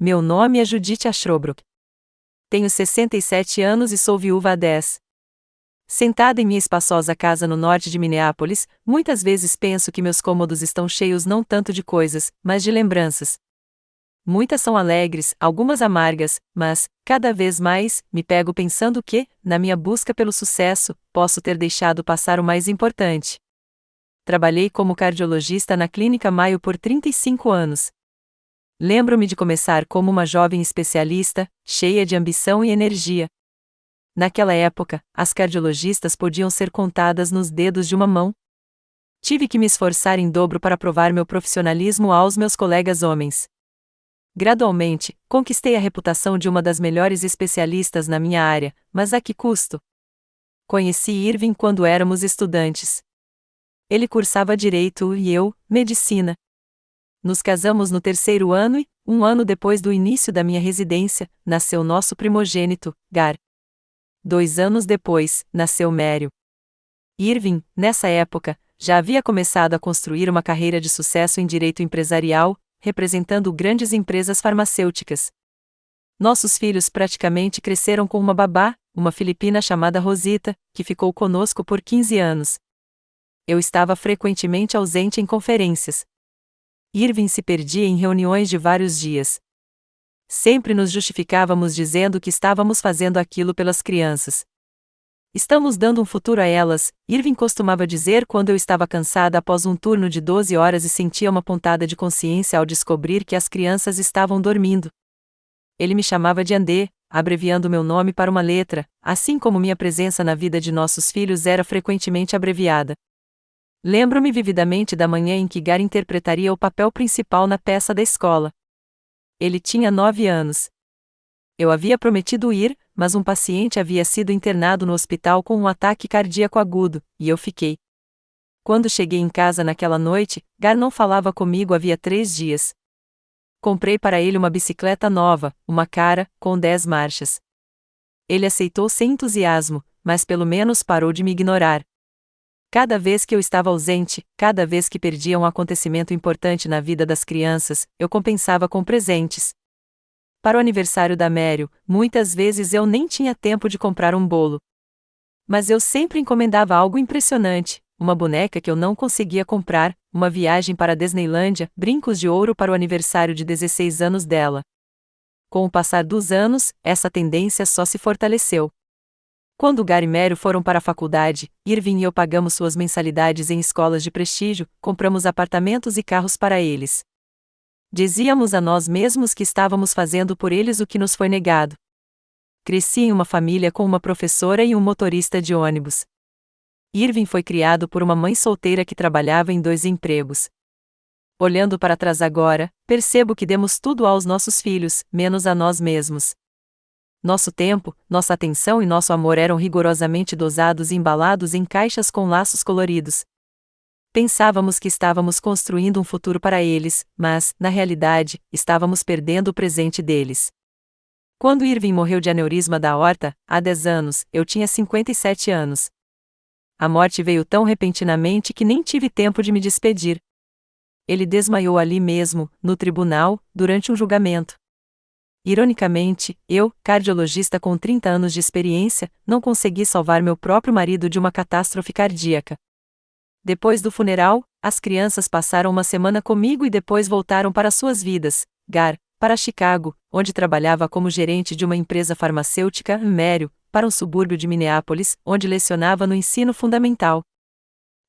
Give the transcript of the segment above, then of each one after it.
Meu nome é Judith Ashrobrook. Tenho 67 anos e sou viúva há 10. Sentada em minha espaçosa casa no norte de Minneapolis, muitas vezes penso que meus cômodos estão cheios não tanto de coisas, mas de lembranças. Muitas são alegres, algumas amargas, mas, cada vez mais, me pego pensando que, na minha busca pelo sucesso, posso ter deixado passar o mais importante. Trabalhei como cardiologista na Clínica Mayo por 35 anos. Lembro-me de começar como uma jovem especialista, cheia de ambição e energia. Naquela época, as cardiologistas podiam ser contadas nos dedos de uma mão. Tive que me esforçar em dobro para provar meu profissionalismo aos meus colegas homens. Gradualmente, conquistei a reputação de uma das melhores especialistas na minha área, mas a que custo? Conheci Irving quando éramos estudantes. Ele cursava Direito e eu, Medicina. Nos casamos no 3º ano e, um ano depois do início da minha residência, nasceu nosso primogênito, Gar. 2 anos depois, nasceu Mério. Irving, nessa época, já havia começado a construir uma carreira de sucesso em direito empresarial, representando grandes empresas farmacêuticas. Nossos filhos praticamente cresceram com uma babá, uma filipina chamada Rosita, que ficou conosco por 15 anos. Eu estava frequentemente ausente em conferências. Irving se perdia em reuniões de vários dias. Sempre nos justificávamos dizendo que estávamos fazendo aquilo pelas crianças. Estamos dando um futuro a elas, Irving costumava dizer quando eu estava cansada após um turno de 12 horas e sentia uma pontada de consciência ao descobrir que as crianças estavam dormindo. Ele me chamava de Andê, abreviando meu nome para uma letra, assim como minha presença na vida de nossos filhos era frequentemente abreviada. Lembro-me vividamente da manhã em que Gar interpretaria o papel principal na peça da escola. Ele tinha 9 anos. Eu havia prometido ir, mas um paciente havia sido internado no hospital com um ataque cardíaco agudo, e eu fiquei. Quando cheguei em casa naquela noite, Gar não falava comigo havia 3 dias. Comprei para ele uma bicicleta nova, uma Cara, com 10 marchas. Ele aceitou sem entusiasmo, mas pelo menos parou de me ignorar. Cada vez que eu estava ausente, cada vez que perdia um acontecimento importante na vida das crianças, eu compensava com presentes. Para o aniversário da Mério, muitas vezes eu nem tinha tempo de comprar um bolo. Mas eu sempre encomendava algo impressionante, uma boneca que eu não conseguia comprar, uma viagem para a Disneylândia, brincos de ouro para o aniversário de 16 anos dela. Com o passar dos anos, essa tendência só se fortaleceu. Quando Gar e Mério foram para a faculdade, Irving e eu pagamos suas mensalidades em escolas de prestígio, compramos apartamentos e carros para eles. Dizíamos a nós mesmos que estávamos fazendo por eles o que nos foi negado. Cresci em uma família com uma professora e um motorista de ônibus. Irving foi criado por uma mãe solteira que trabalhava em 2 empregos. Olhando para trás agora, percebo que demos tudo aos nossos filhos, menos a nós mesmos. Nosso tempo, nossa atenção e nosso amor eram rigorosamente dosados e embalados em caixas com laços coloridos. Pensávamos que estávamos construindo um futuro para eles, mas, na realidade, estávamos perdendo o presente deles. Quando Irving morreu de aneurisma da aorta, há 10 anos, eu tinha 57 anos. A morte veio tão repentinamente que nem tive tempo de me despedir. Ele desmaiou ali mesmo, no tribunal, durante um julgamento. Ironicamente, eu, cardiologista com 30 anos de experiência, não consegui salvar meu próprio marido de uma catástrofe cardíaca. Depois do funeral, as crianças passaram uma semana comigo e depois voltaram para suas vidas. Gar, para Chicago, onde trabalhava como gerente de uma empresa farmacêutica, Mério, para um subúrbio de Minneapolis, onde lecionava no ensino fundamental.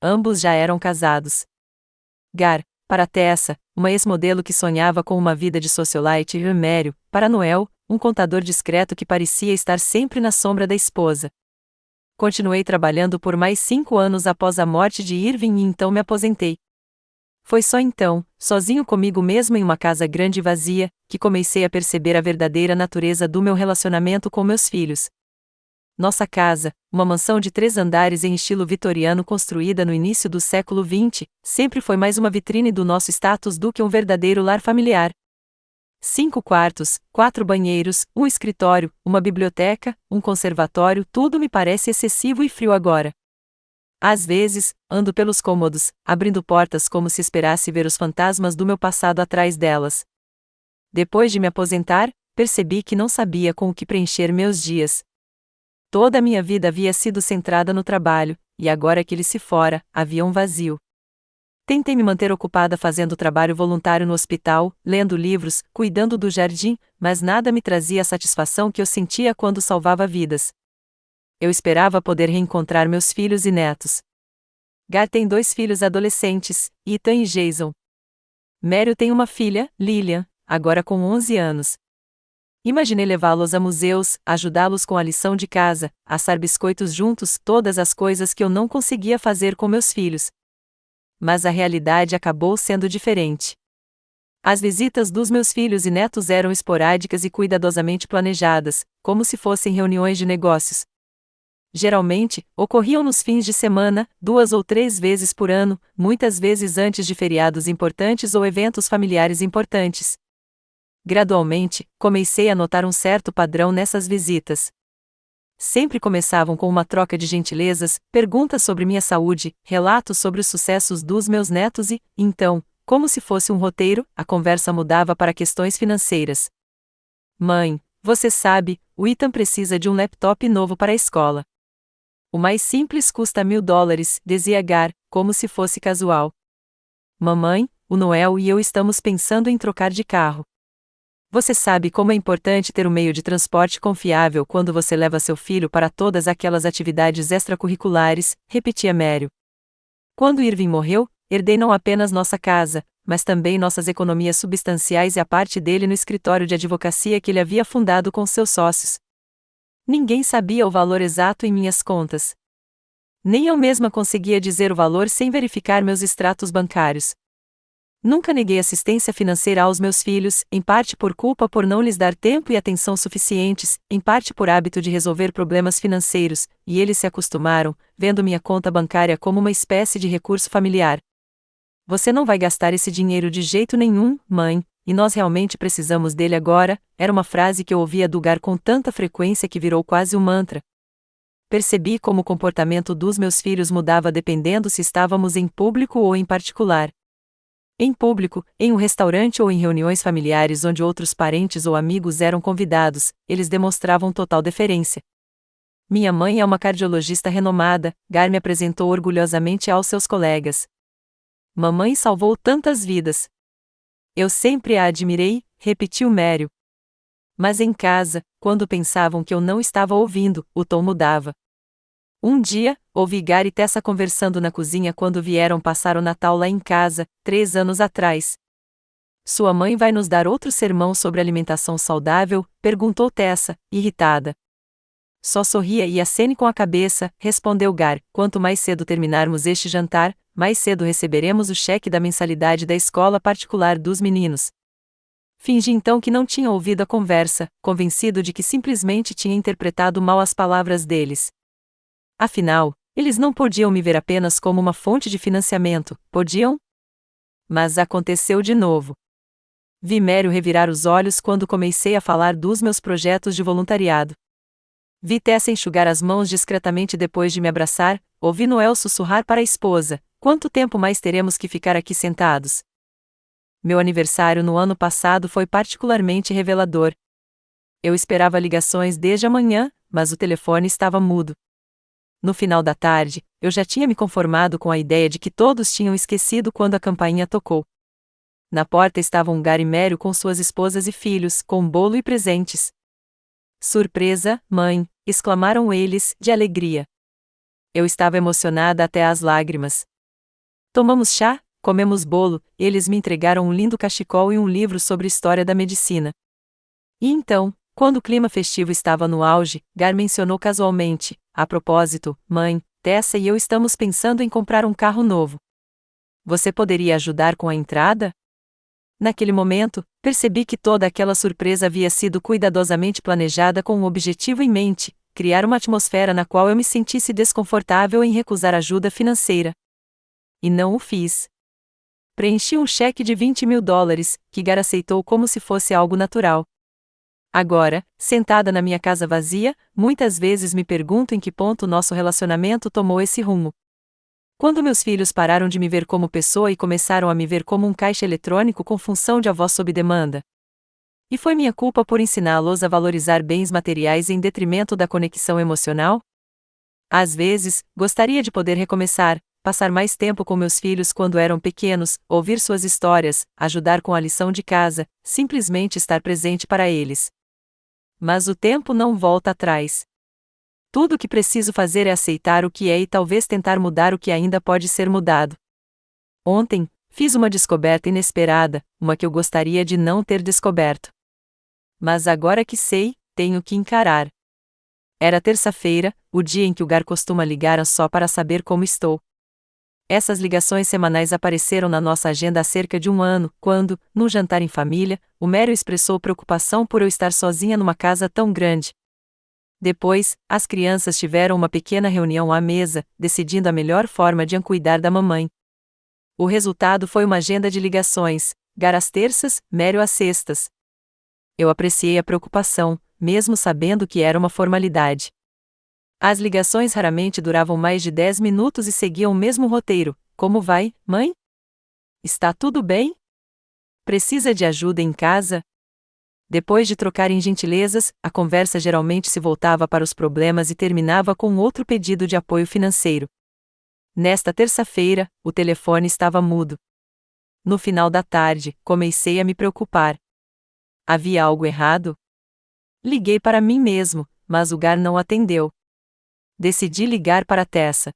Ambos já eram casados. Gar, para Tessa, uma ex-modelo que sonhava com uma vida de socialite, e Mério, para Noel, um contador discreto que parecia estar sempre na sombra da esposa. Continuei trabalhando por mais 5 anos após a morte de Irving e então me aposentei. Foi só então, sozinho comigo mesmo em uma casa grande e vazia, que comecei a perceber a verdadeira natureza do meu relacionamento com meus filhos. Nossa casa, uma mansão de 3 andares em estilo vitoriano construída no início do século XX, sempre foi mais uma vitrine do nosso status do que um verdadeiro lar familiar. 5 quartos, 4 banheiros, um escritório, uma biblioteca, um conservatório, tudo me parece excessivo e frio agora. Às vezes, ando pelos cômodos, abrindo portas como se esperasse ver os fantasmas do meu passado atrás delas. Depois de me aposentar, percebi que não sabia com o que preencher meus dias. Toda a minha vida havia sido centrada no trabalho, e agora que ele se fora, havia um vazio. Tentei me manter ocupada fazendo trabalho voluntário no hospital, lendo livros, cuidando do jardim, mas nada me trazia a satisfação que eu sentia quando salvava vidas. Eu esperava poder reencontrar meus filhos e netos. Gar tem 2 filhos adolescentes, Ethan e Jason. Mério tem uma filha, Lilian, agora com 11 anos. Imaginei levá-los a museus, ajudá-los com a lição de casa, assar biscoitos juntos, todas as coisas que eu não conseguia fazer com meus filhos. Mas a realidade acabou sendo diferente. As visitas dos meus filhos e netos eram esporádicas e cuidadosamente planejadas, como se fossem reuniões de negócios. Geralmente, ocorriam nos fins de semana, 2 ou 3 vezes por ano, muitas vezes antes de feriados importantes ou eventos familiares importantes. Gradualmente, comecei a notar um certo padrão nessas visitas. Sempre começavam com uma troca de gentilezas, perguntas sobre minha saúde, relatos sobre os sucessos dos meus netos e, então, como se fosse um roteiro, a conversa mudava para questões financeiras. Mãe, você sabe, o Ethan precisa de um laptop novo para a escola. O mais simples custa $1.000, dizia Gar, como se fosse casual. Mamãe, o Noel e eu estamos pensando em trocar de carro. Você sabe como é importante ter um meio de transporte confiável quando você leva seu filho para todas aquelas atividades extracurriculares, repetia Mério. Quando Irving morreu, herdei não apenas nossa casa, mas também nossas economias substanciais e a parte dele no escritório de advocacia que ele havia fundado com seus sócios. Ninguém sabia o valor exato em minhas contas. Nem eu mesma conseguia dizer o valor sem verificar meus extratos bancários. Nunca neguei assistência financeira aos meus filhos, em parte por culpa por não lhes dar tempo e atenção suficientes, em parte por hábito de resolver problemas financeiros, e eles se acostumaram, vendo minha conta bancária como uma espécie de recurso familiar. Você não vai gastar esse dinheiro de jeito nenhum, mãe, e nós realmente precisamos dele agora, era uma frase que eu ouvia do Gar com tanta frequência que virou quase um mantra. Percebi como o comportamento dos meus filhos mudava dependendo se estávamos em público ou em particular. Em público, em um restaurante ou em reuniões familiares onde outros parentes ou amigos eram convidados, eles demonstravam total deferência. Minha mãe é uma cardiologista renomada, Gar me apresentou orgulhosamente aos seus colegas. Mamãe salvou tantas vidas. Eu sempre a admirei, repetiu Mério. Mas em casa, quando pensavam que eu não estava ouvindo, o tom mudava. Um dia, ouvi Gar e Tessa conversando na cozinha quando vieram passar o Natal lá em casa, 3 anos atrás. Sua mãe vai nos dar outro sermão sobre alimentação saudável? Perguntou Tessa, irritada. Só sorria e acene com a cabeça, respondeu Gar. Quanto mais cedo terminarmos este jantar, mais cedo receberemos o cheque da mensalidade da escola particular dos meninos. Fingi então que não tinha ouvido a conversa, convencido de que simplesmente tinha interpretado mal as palavras deles. Afinal, eles não podiam me ver apenas como uma fonte de financiamento, podiam? Mas aconteceu de novo. Vi Mério revirar os olhos quando comecei a falar dos meus projetos de voluntariado. Vi Tessa enxugar as mãos discretamente depois de me abraçar, ouvi Noel sussurrar para a esposa: quanto tempo mais teremos que ficar aqui sentados? Meu aniversário no ano passado foi particularmente revelador. Eu esperava ligações desde a manhã, mas o telefone estava mudo. No final da tarde, eu já tinha me conformado com a ideia de que todos tinham esquecido quando a campainha tocou. Na porta estavam Gar e Mério com suas esposas e filhos, com bolo e presentes. Surpresa, mãe! Exclamaram eles, de alegria. Eu estava emocionada até às lágrimas. Tomamos chá, comemos bolo, eles me entregaram um lindo cachecol e um livro sobre história da medicina. E então, quando o clima festivo estava no auge, Gar mencionou casualmente: a propósito, mãe, Tessa e eu estamos pensando em comprar um carro novo. Você poderia ajudar com a entrada? Naquele momento, percebi que toda aquela surpresa havia sido cuidadosamente planejada com um objetivo em mente: criar uma atmosfera na qual eu me sentisse desconfortável em recusar ajuda financeira. E não o fiz. Preenchi um cheque de $20.000, que Gar aceitou como se fosse algo natural. Agora, sentada na minha casa vazia, muitas vezes me pergunto em que ponto nosso relacionamento tomou esse rumo. Quando meus filhos pararam de me ver como pessoa e começaram a me ver como um caixa eletrônico com função de avó sob demanda? E foi minha culpa por ensiná-los a valorizar bens materiais em detrimento da conexão emocional? Às vezes, gostaria de poder recomeçar, passar mais tempo com meus filhos quando eram pequenos, ouvir suas histórias, ajudar com a lição de casa, simplesmente estar presente para eles. Mas o tempo não volta atrás. Tudo o que preciso fazer é aceitar o que é e talvez tentar mudar o que ainda pode ser mudado. Ontem, fiz uma descoberta inesperada, uma que eu gostaria de não ter descoberto. Mas agora que sei, tenho que encarar. Era terça-feira, o dia em que o Gar costuma ligar só para saber como estou. Essas ligações semanais apareceram na nossa agenda há cerca de um ano, quando, num jantar em família, o Mério expressou preocupação por eu estar sozinha numa casa tão grande. Depois, as crianças tiveram uma pequena reunião à mesa, decidindo a melhor forma de cuidar da mamãe. O resultado foi uma agenda de ligações, Gar às terças, Mério às sextas. Eu apreciei a preocupação, mesmo sabendo que era uma formalidade. As ligações raramente duravam mais de 10 minutos e seguiam o mesmo roteiro. Como vai, mãe? Está tudo bem? Precisa de ajuda em casa? Depois de trocarem gentilezas, a conversa geralmente se voltava para os problemas e terminava com outro pedido de apoio financeiro. Nesta terça-feira, o telefone estava mudo. No final da tarde, comecei a me preocupar. Havia algo errado? Liguei para mim mesmo, mas o Gar não atendeu. Decidi ligar para Tessa.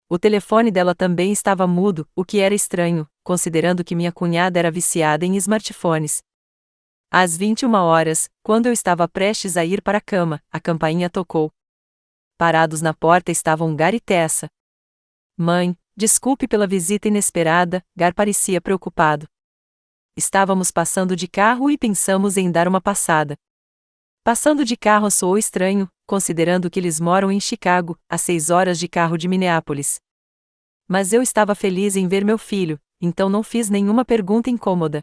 O telefone dela também estava mudo, o que era estranho, considerando que minha cunhada era viciada em smartphones. Às 21 horas, quando eu estava prestes a ir para a cama, a campainha tocou. Parados na porta estavam Gar e Tessa. Mãe, desculpe pela visita inesperada, Gar parecia preocupado. Estávamos passando de carro e pensamos em dar uma passada. Passando de carro soou estranho, considerando que eles moram em Chicago, a 6 horas de carro de Minneapolis. Mas eu estava feliz em ver meu filho, então não fiz nenhuma pergunta incômoda.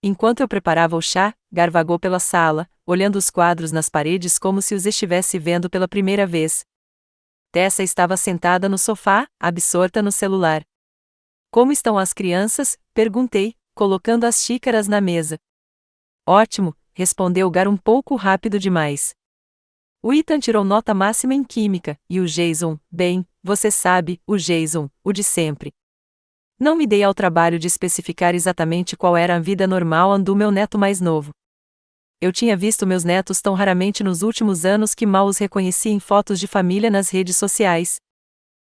Enquanto eu preparava o chá, Gar vagou pela sala, olhando os quadros nas paredes como se os estivesse vendo pela primeira vez. Tessa estava sentada no sofá, absorta no celular. Como estão as crianças? Perguntei, colocando as xícaras na mesa. Ótimo, respondeu Gar um pouco rápido demais. O Ethan tirou nota máxima em química, e o Jason, bem, você sabe, o Jason, o de sempre. Não me dei ao trabalho de especificar exatamente qual era a vida normal do meu neto mais novo. Eu tinha visto meus netos tão raramente nos últimos anos que mal os reconheci em fotos de família nas redes sociais.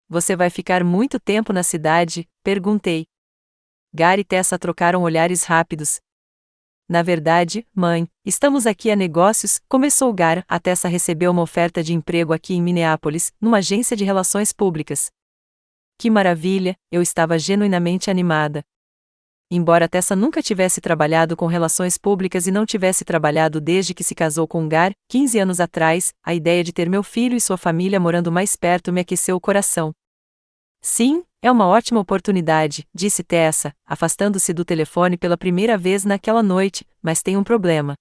Você vai ficar muito tempo na cidade? Perguntei. Gar e Tessa trocaram olhares rápidos. Na verdade, mãe, estamos aqui a negócios, começou Gar. A Tessa recebeu uma oferta de emprego aqui em Minneapolis, numa agência de relações públicas. Que maravilha, eu estava genuinamente animada. Embora Tessa nunca tivesse trabalhado com relações públicas e não tivesse trabalhado desde que se casou com Gar, 15 anos atrás, a ideia de ter meu filho e sua família morando mais perto me aqueceu o coração. Sim, é uma ótima oportunidade, disse Tessa, afastando-se do telefone pela primeira vez naquela noite, mas tem um problema.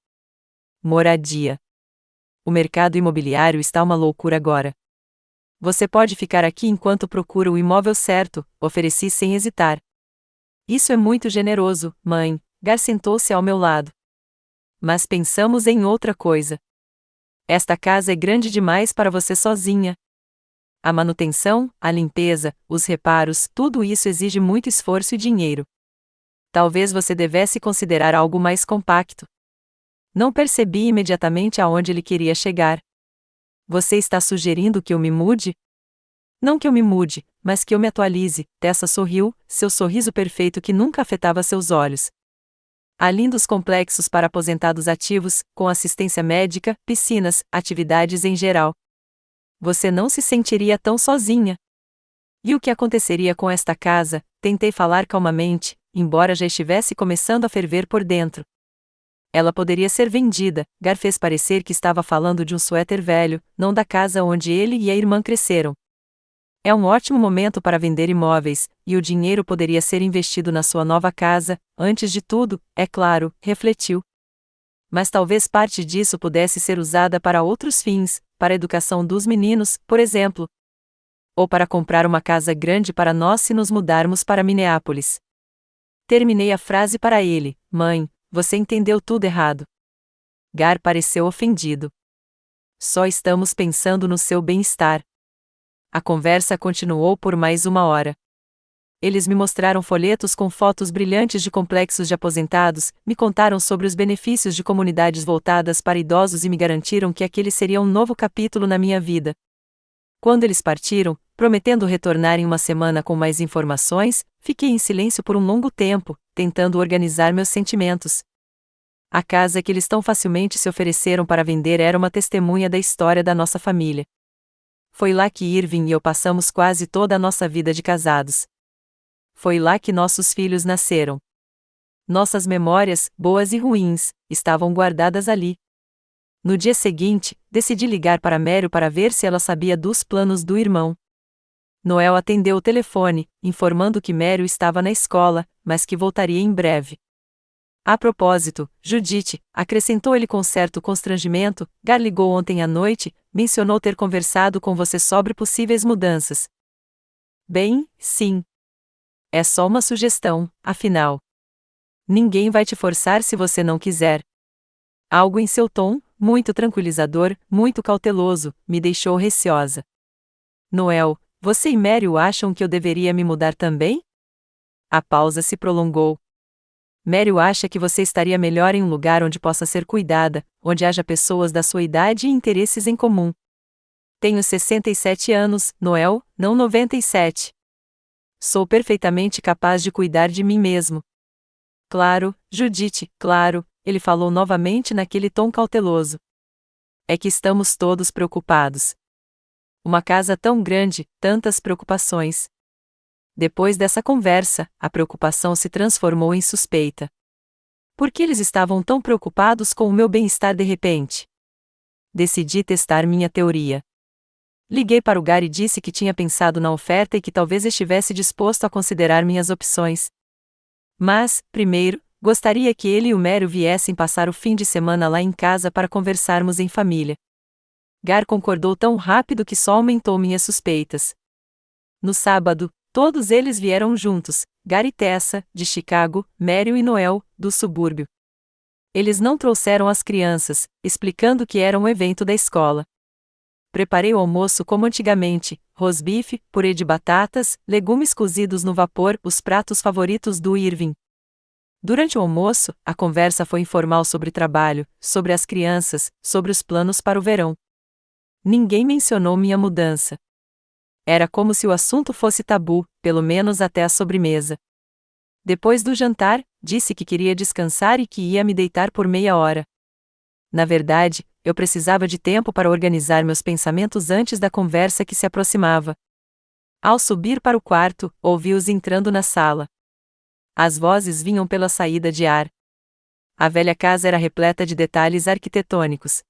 Moradia. O mercado imobiliário está uma loucura agora. Você pode ficar aqui enquanto procura o imóvel certo, ofereci sem hesitar. Isso é muito generoso, mãe. Gar sentou-se ao meu lado. Mas pensamos em outra coisa. Esta casa é grande demais para você sozinha. A manutenção, a limpeza, os reparos, tudo isso exige muito esforço e dinheiro. Talvez você devesse considerar algo mais compacto. Não percebi imediatamente aonde ele queria chegar. Você está sugerindo que eu me mude? Não que eu me mude, mas que eu me atualize. Tessa sorriu, seu sorriso perfeito que nunca afetava seus olhos. Há lindos complexos para aposentados ativos, com assistência médica, piscinas, atividades em geral. Você não se sentiria tão sozinha. E o que aconteceria com esta casa? Tentei falar calmamente, embora já estivesse começando a ferver por dentro. Ela poderia ser vendida. Gar fez parecer que estava falando de um suéter velho, não da casa onde ele e a irmã cresceram. É um ótimo momento para vender imóveis, e o dinheiro poderia ser investido na sua nova casa, antes de tudo, é claro, refletiu. Mas talvez parte disso pudesse ser usada para outros fins, para a educação dos meninos, por exemplo. Ou para comprar uma casa grande para nós se nos mudarmos para Minneapolis. Terminei a frase para ele: Mãe, Você entendeu tudo errado. Gar pareceu ofendido. Só estamos pensando no seu bem-estar. A conversa continuou por mais 1 hora. Eles me mostraram folhetos com fotos brilhantes de complexos de aposentados, me contaram sobre os benefícios de comunidades voltadas para idosos e me garantiram que aquele seria um novo capítulo na minha vida. Quando eles partiram, prometendo retornar em uma semana com mais informações, fiquei em silêncio por um longo tempo, tentando organizar meus sentimentos. A casa que eles tão facilmente se ofereceram para vender era uma testemunha da história da nossa família. Foi lá que Irving e eu passamos quase toda a nossa vida de casados. Foi lá que nossos filhos nasceram. Nossas memórias, boas e ruins, estavam guardadas ali. No dia seguinte, decidi ligar para Mary para ver se ela sabia dos planos do irmão. Noel atendeu o telefone, informando que Mary estava na escola, mas que voltaria em breve. A propósito, Judith, acrescentou ele com certo constrangimento, Gar ligou ontem à noite, mencionou ter conversado com você sobre possíveis mudanças. Bem, sim. É só uma sugestão, afinal. Ninguém vai te forçar se você não quiser. Algo em seu tom, muito tranquilizador, muito cauteloso, me deixou receosa. Noel, você e Mary acham que eu deveria me mudar também? A pausa se prolongou. Mary acha que você estaria melhor em um lugar onde possa ser cuidada, onde haja pessoas da sua idade e interesses em comum. Tenho 67 anos, Noel, não 97. Sou perfeitamente capaz de cuidar de mim mesmo. Claro, Judith, claro, ele falou novamente naquele tom cauteloso. É que estamos todos preocupados. Uma casa tão grande, tantas preocupações. Depois dessa conversa, a preocupação se transformou em suspeita. Por que eles estavam tão preocupados com o meu bem-estar de repente? Decidi testar minha teoria. Liguei para o Gar e disse que tinha pensado na oferta e que talvez estivesse disposto a considerar minhas opções. Mas, primeiro, gostaria que ele e o Mary viessem passar o fim de semana lá em casa para conversarmos em família. Gar concordou tão rápido que só aumentou minhas suspeitas. No sábado, todos eles vieram juntos, Gar e Tessa, de Chicago, Mary e Noel, do subúrbio. Eles não trouxeram as crianças, explicando que era um evento da escola. Preparei o almoço como antigamente, rosbife, purê de batatas, legumes cozidos no vapor, os pratos favoritos do Irving. Durante o almoço, a conversa foi informal sobre trabalho, sobre as crianças, sobre os planos para o verão. Ninguém mencionou minha mudança. Era como se o assunto fosse tabu, pelo menos até a sobremesa. Depois do jantar, disse que queria descansar e que ia me deitar por meia hora. Na verdade, eu precisava de tempo para organizar meus pensamentos antes da conversa que se aproximava. Ao subir para o quarto, ouvi-os entrando na sala. As vozes vinham pela saída de ar. A velha casa era repleta de detalhes arquitetônicos.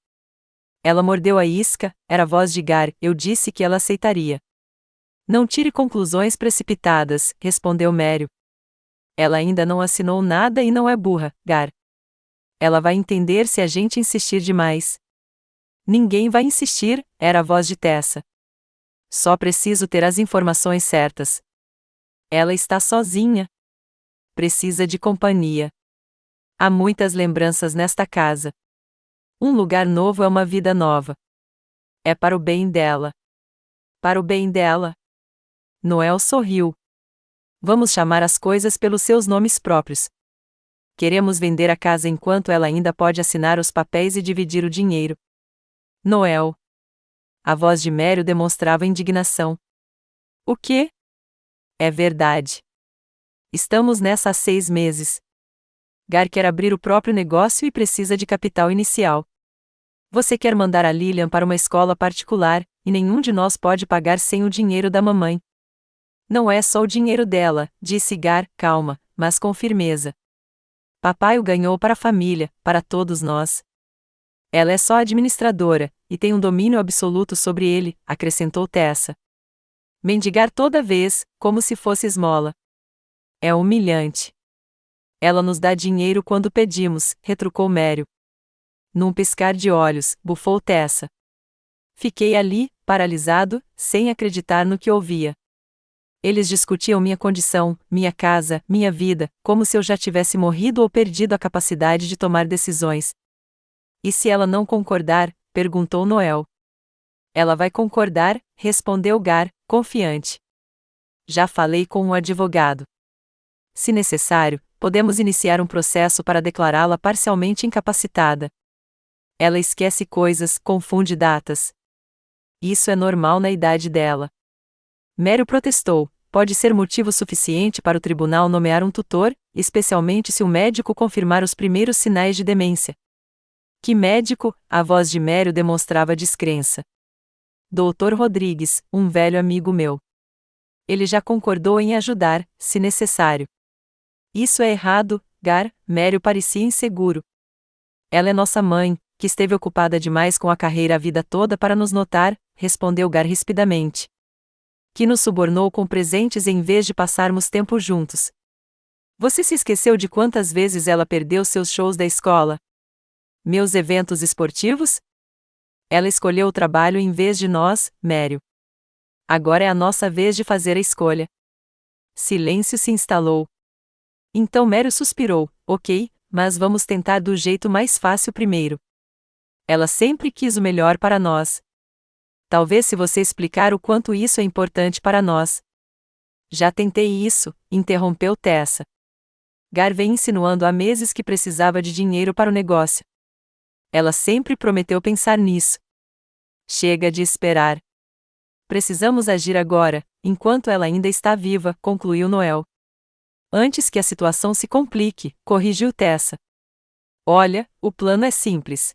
Ela mordeu a isca, era a voz de Gar, eu disse que ela aceitaria. Não tire conclusões precipitadas, respondeu Mary. Ela ainda não assinou nada e não é burra, Gar. Ela vai entender se a gente insistir demais. Ninguém vai insistir, era a voz de Tessa. Só preciso ter as informações certas. Ela está sozinha. Precisa de companhia. Há muitas lembranças nesta casa. Um lugar novo é uma vida nova. É para o bem dela. Para o bem dela. Noel sorriu. Vamos chamar as coisas pelos seus nomes próprios. Queremos vender a casa enquanto ela ainda pode assinar os papéis e dividir o dinheiro. Noel. A voz de Mary demonstrava indignação. O quê? É verdade. Estamos nessa há 6 meses. Gar quer abrir o próprio negócio e precisa de capital inicial. Você quer mandar a Lilian para uma escola particular, e nenhum de nós pode pagar sem o dinheiro da mamãe. Não é só o dinheiro dela, disse Gar, calma, mas com firmeza. Papai o ganhou para a família, para todos nós. Ela é só administradora, e tem um domínio absoluto sobre ele, acrescentou Tessa. Mendigar toda vez, como se fosse esmola. É humilhante. Ela nos dá dinheiro quando pedimos, retrucou Mary. Num piscar de olhos, bufou Tessa. Fiquei ali, paralisado, sem acreditar no que ouvia. Eles discutiam minha condição, minha casa, minha vida, como se eu já tivesse morrido ou perdido a capacidade de tomar decisões. E se ela não concordar? Perguntou Noel. Ela vai concordar, respondeu Gar, confiante. Já falei com um advogado. Se necessário, podemos iniciar um processo para declará-la parcialmente incapacitada. Ela esquece coisas, confunde datas. Isso é normal na idade dela. Mério protestou. Pode ser motivo suficiente para o tribunal nomear um tutor, especialmente se o médico confirmar os primeiros sinais de demência. Que médico? A voz de Mério demonstrava descrença. Doutor Rodrigues, um velho amigo meu. Ele já concordou em ajudar, se necessário. Isso é errado, Gar. Mério parecia inseguro. Ela é nossa mãe, que esteve ocupada demais com a carreira a vida toda para nos notar, respondeu Gar rispidamente. Que nos subornou com presentes em vez de passarmos tempo juntos. Você se esqueceu de quantas vezes ela perdeu seus shows da escola? Meus eventos esportivos? Ela escolheu o trabalho em vez de nós, Mério. Agora é a nossa vez de fazer a escolha. Silêncio se instalou. Então Mério suspirou. Ok, mas vamos tentar do jeito mais fácil primeiro. Ela sempre quis o melhor para nós. Talvez se você explicar o quanto isso é importante para nós. Já tentei isso, interrompeu Tessa. Gar vem insinuando há meses que precisava de dinheiro para o negócio. Ela sempre prometeu pensar nisso. Chega de esperar. Precisamos agir agora, enquanto ela ainda está viva, concluiu Noel. Antes que a situação se complique, corrigiu Tessa. Olha, o plano é simples.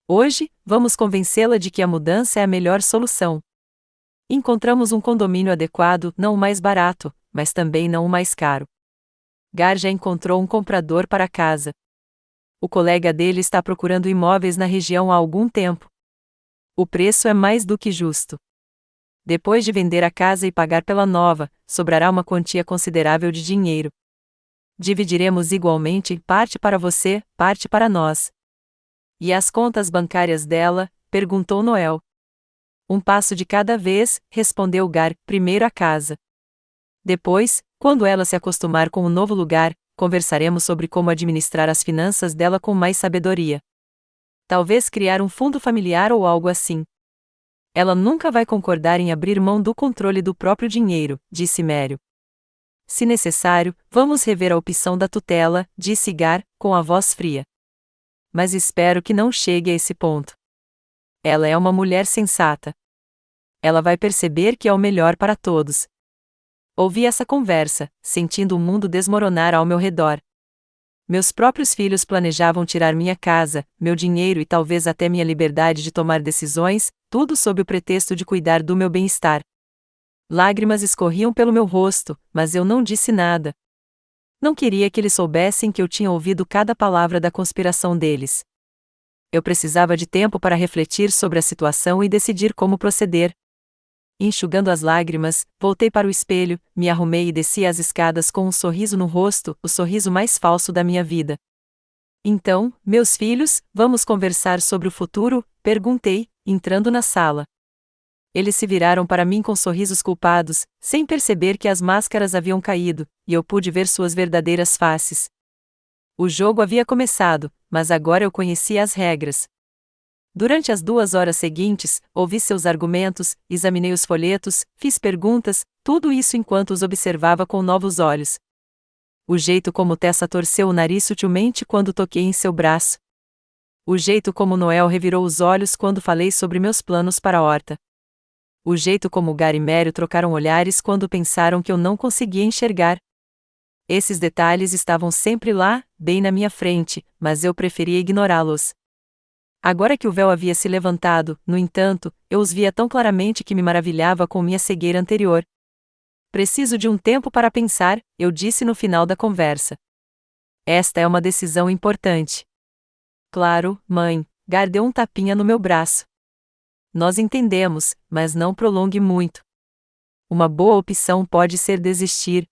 Hoje, vamos convencê-la de que a mudança é a melhor solução. Encontramos um condomínio adequado, não o mais barato, mas também não o mais caro. Gar já encontrou um comprador para a casa. O colega dele está procurando imóveis na região há algum tempo. O preço é mais do que justo. Depois de vender a casa e pagar pela nova, sobrará uma quantia considerável de dinheiro. Dividiremos igualmente, parte para você, parte para nós. E as contas bancárias dela? Perguntou Noel. Um passo de cada vez, respondeu Gar, primeiro a casa. Depois, quando ela se acostumar com o novo lugar, conversaremos sobre como administrar as finanças dela com mais sabedoria. Talvez criar um fundo familiar ou algo assim. Ela nunca vai concordar em abrir mão do controle do próprio dinheiro, disse Mério. Se necessário, vamos rever a opção da tutela, disse Gar, com a voz fria. Mas espero que não chegue a esse ponto. Ela é uma mulher sensata. Ela vai perceber que é o melhor para todos. Ouvi essa conversa, sentindo o mundo desmoronar ao meu redor. Meus próprios filhos planejavam tirar minha casa, meu dinheiro e talvez até minha liberdade de tomar decisões, tudo sob o pretexto de cuidar do meu bem-estar. Lágrimas escorriam pelo meu rosto, mas eu não disse nada. Não queria que eles soubessem que eu tinha ouvido cada palavra da conspiração deles. Eu precisava de tempo para refletir sobre a situação e decidir como proceder. Enxugando as lágrimas, voltei para o espelho, me arrumei e desci as escadas com um sorriso no rosto, o sorriso mais falso da minha vida. Então, meus filhos, vamos conversar sobre o futuro? Perguntei, entrando na sala. Eles se viraram para mim com sorrisos culpados, sem perceber que as máscaras haviam caído, e eu pude ver suas verdadeiras faces. O jogo havia começado, mas agora eu conhecia as regras. Durante as 2 horas seguintes, ouvi seus argumentos, examinei os folhetos, fiz perguntas, tudo isso enquanto os observava com novos olhos. O jeito como Tessa torceu o nariz sutilmente quando toquei em seu braço. O jeito como Noel revirou os olhos quando falei sobre meus planos para a horta. O jeito como Gar e Mério trocaram olhares quando pensaram que eu não conseguia enxergar. Esses detalhes estavam sempre lá, bem na minha frente, mas eu preferia ignorá-los. Agora que o véu havia se levantado, no entanto, eu os via tão claramente que me maravilhava com minha cegueira anterior. Preciso de um tempo para pensar, eu disse no final da conversa. Esta é uma decisão importante. Claro, mãe, Gar deu um tapinha no meu braço. Nós entendemos, mas não prolongue muito. Uma boa opção pode ser desistir.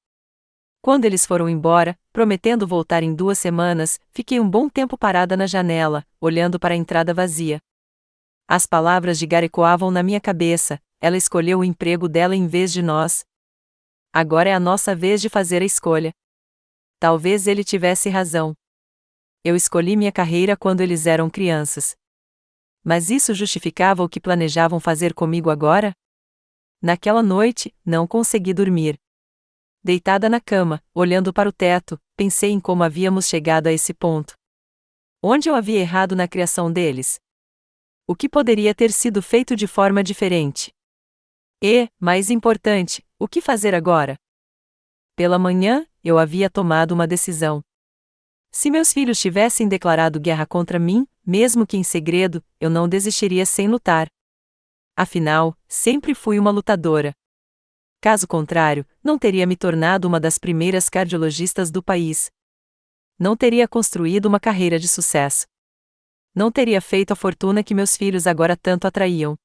Quando eles foram embora, prometendo voltar em 2 semanas, fiquei um bom tempo parada na janela, olhando para a entrada vazia. As palavras de Gar ecoavam na minha cabeça, ela escolheu o emprego dela em vez de nós. Agora é a nossa vez de fazer a escolha. Talvez ele tivesse razão. Eu escolhi minha carreira quando eles eram crianças. Mas isso justificava o que planejavam fazer comigo agora? Naquela noite, não consegui dormir. Deitada na cama, olhando para o teto, pensei em como havíamos chegado a esse ponto. Onde eu havia errado na criação deles? O que poderia ter sido feito de forma diferente? E, mais importante, o que fazer agora? Pela manhã, eu havia tomado uma decisão. Se meus filhos tivessem declarado guerra contra mim, mesmo que em segredo, eu não desistiria sem lutar. Afinal, sempre fui uma lutadora. Caso contrário, não teria me tornado uma das primeiras cardiologistas do país. Não teria construído uma carreira de sucesso. Não teria feito a fortuna que meus filhos agora tanto atraíam.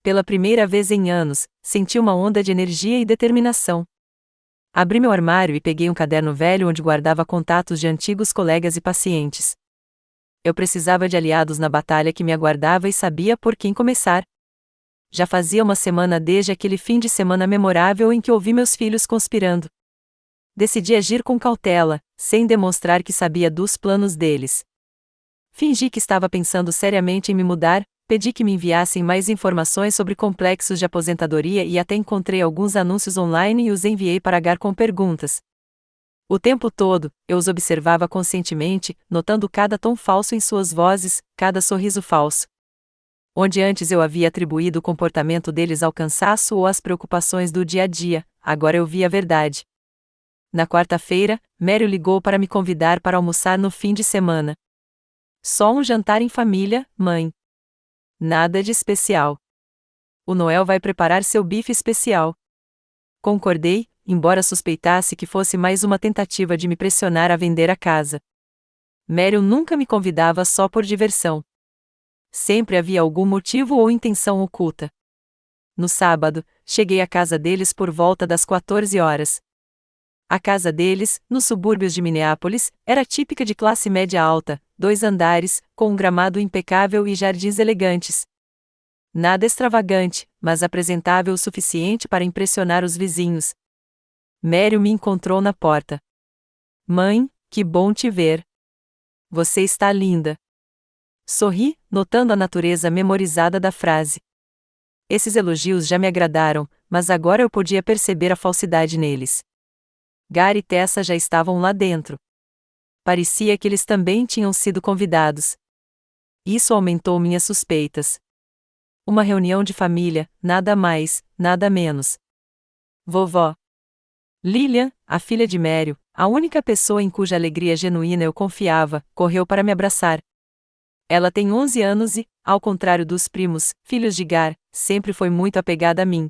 Pela primeira vez em anos, senti uma onda de energia e determinação. Abri meu armário e peguei um caderno velho onde guardava contatos de antigos colegas e pacientes. Eu precisava de aliados na batalha que me aguardava e sabia por quem começar. Já fazia uma semana desde aquele fim de semana memorável em que ouvi meus filhos conspirando. Decidi agir com cautela, sem demonstrar que sabia dos planos deles. Fingi que estava pensando seriamente em me mudar, pedi que me enviassem mais informações sobre complexos de aposentadoria e até encontrei alguns anúncios online e os enviei para Gar com perguntas. O tempo todo, eu os observava conscientemente, notando cada tom falso em suas vozes, cada sorriso falso. Onde antes eu havia atribuído o comportamento deles ao cansaço ou às preocupações do dia a dia, agora eu vi a verdade. Na quarta-feira, Mério ligou para me convidar para almoçar no fim de semana. Só um jantar em família, mãe. Nada de especial. O Noel vai preparar seu bife especial. Concordei, embora suspeitasse que fosse mais uma tentativa de me pressionar a vender a casa. Mério nunca me convidava só por diversão. Sempre havia algum motivo ou intenção oculta. No sábado, cheguei à casa deles por volta das 14 horas. A casa deles, nos subúrbios de Minneapolis, era típica de classe média alta, 2 andares, com um gramado impecável e jardins elegantes. Nada extravagante, mas apresentável o suficiente para impressionar os vizinhos. Mério me encontrou na porta. Mãe, que bom te ver. Você está linda. Sorri, notando a natureza memorizada da frase. Esses elogios já me agradaram, mas agora eu podia perceber a falsidade neles. Gar e Tessa já estavam lá dentro. Parecia que eles também tinham sido convidados. Isso aumentou minhas suspeitas. Uma reunião de família, nada mais, nada menos. Vovó Lilian, a filha de Mério, a única pessoa em cuja alegria genuína eu confiava, correu para me abraçar. Ela tem 11 anos e, ao contrário dos primos, filhos de Gar, sempre foi muito apegada a mim.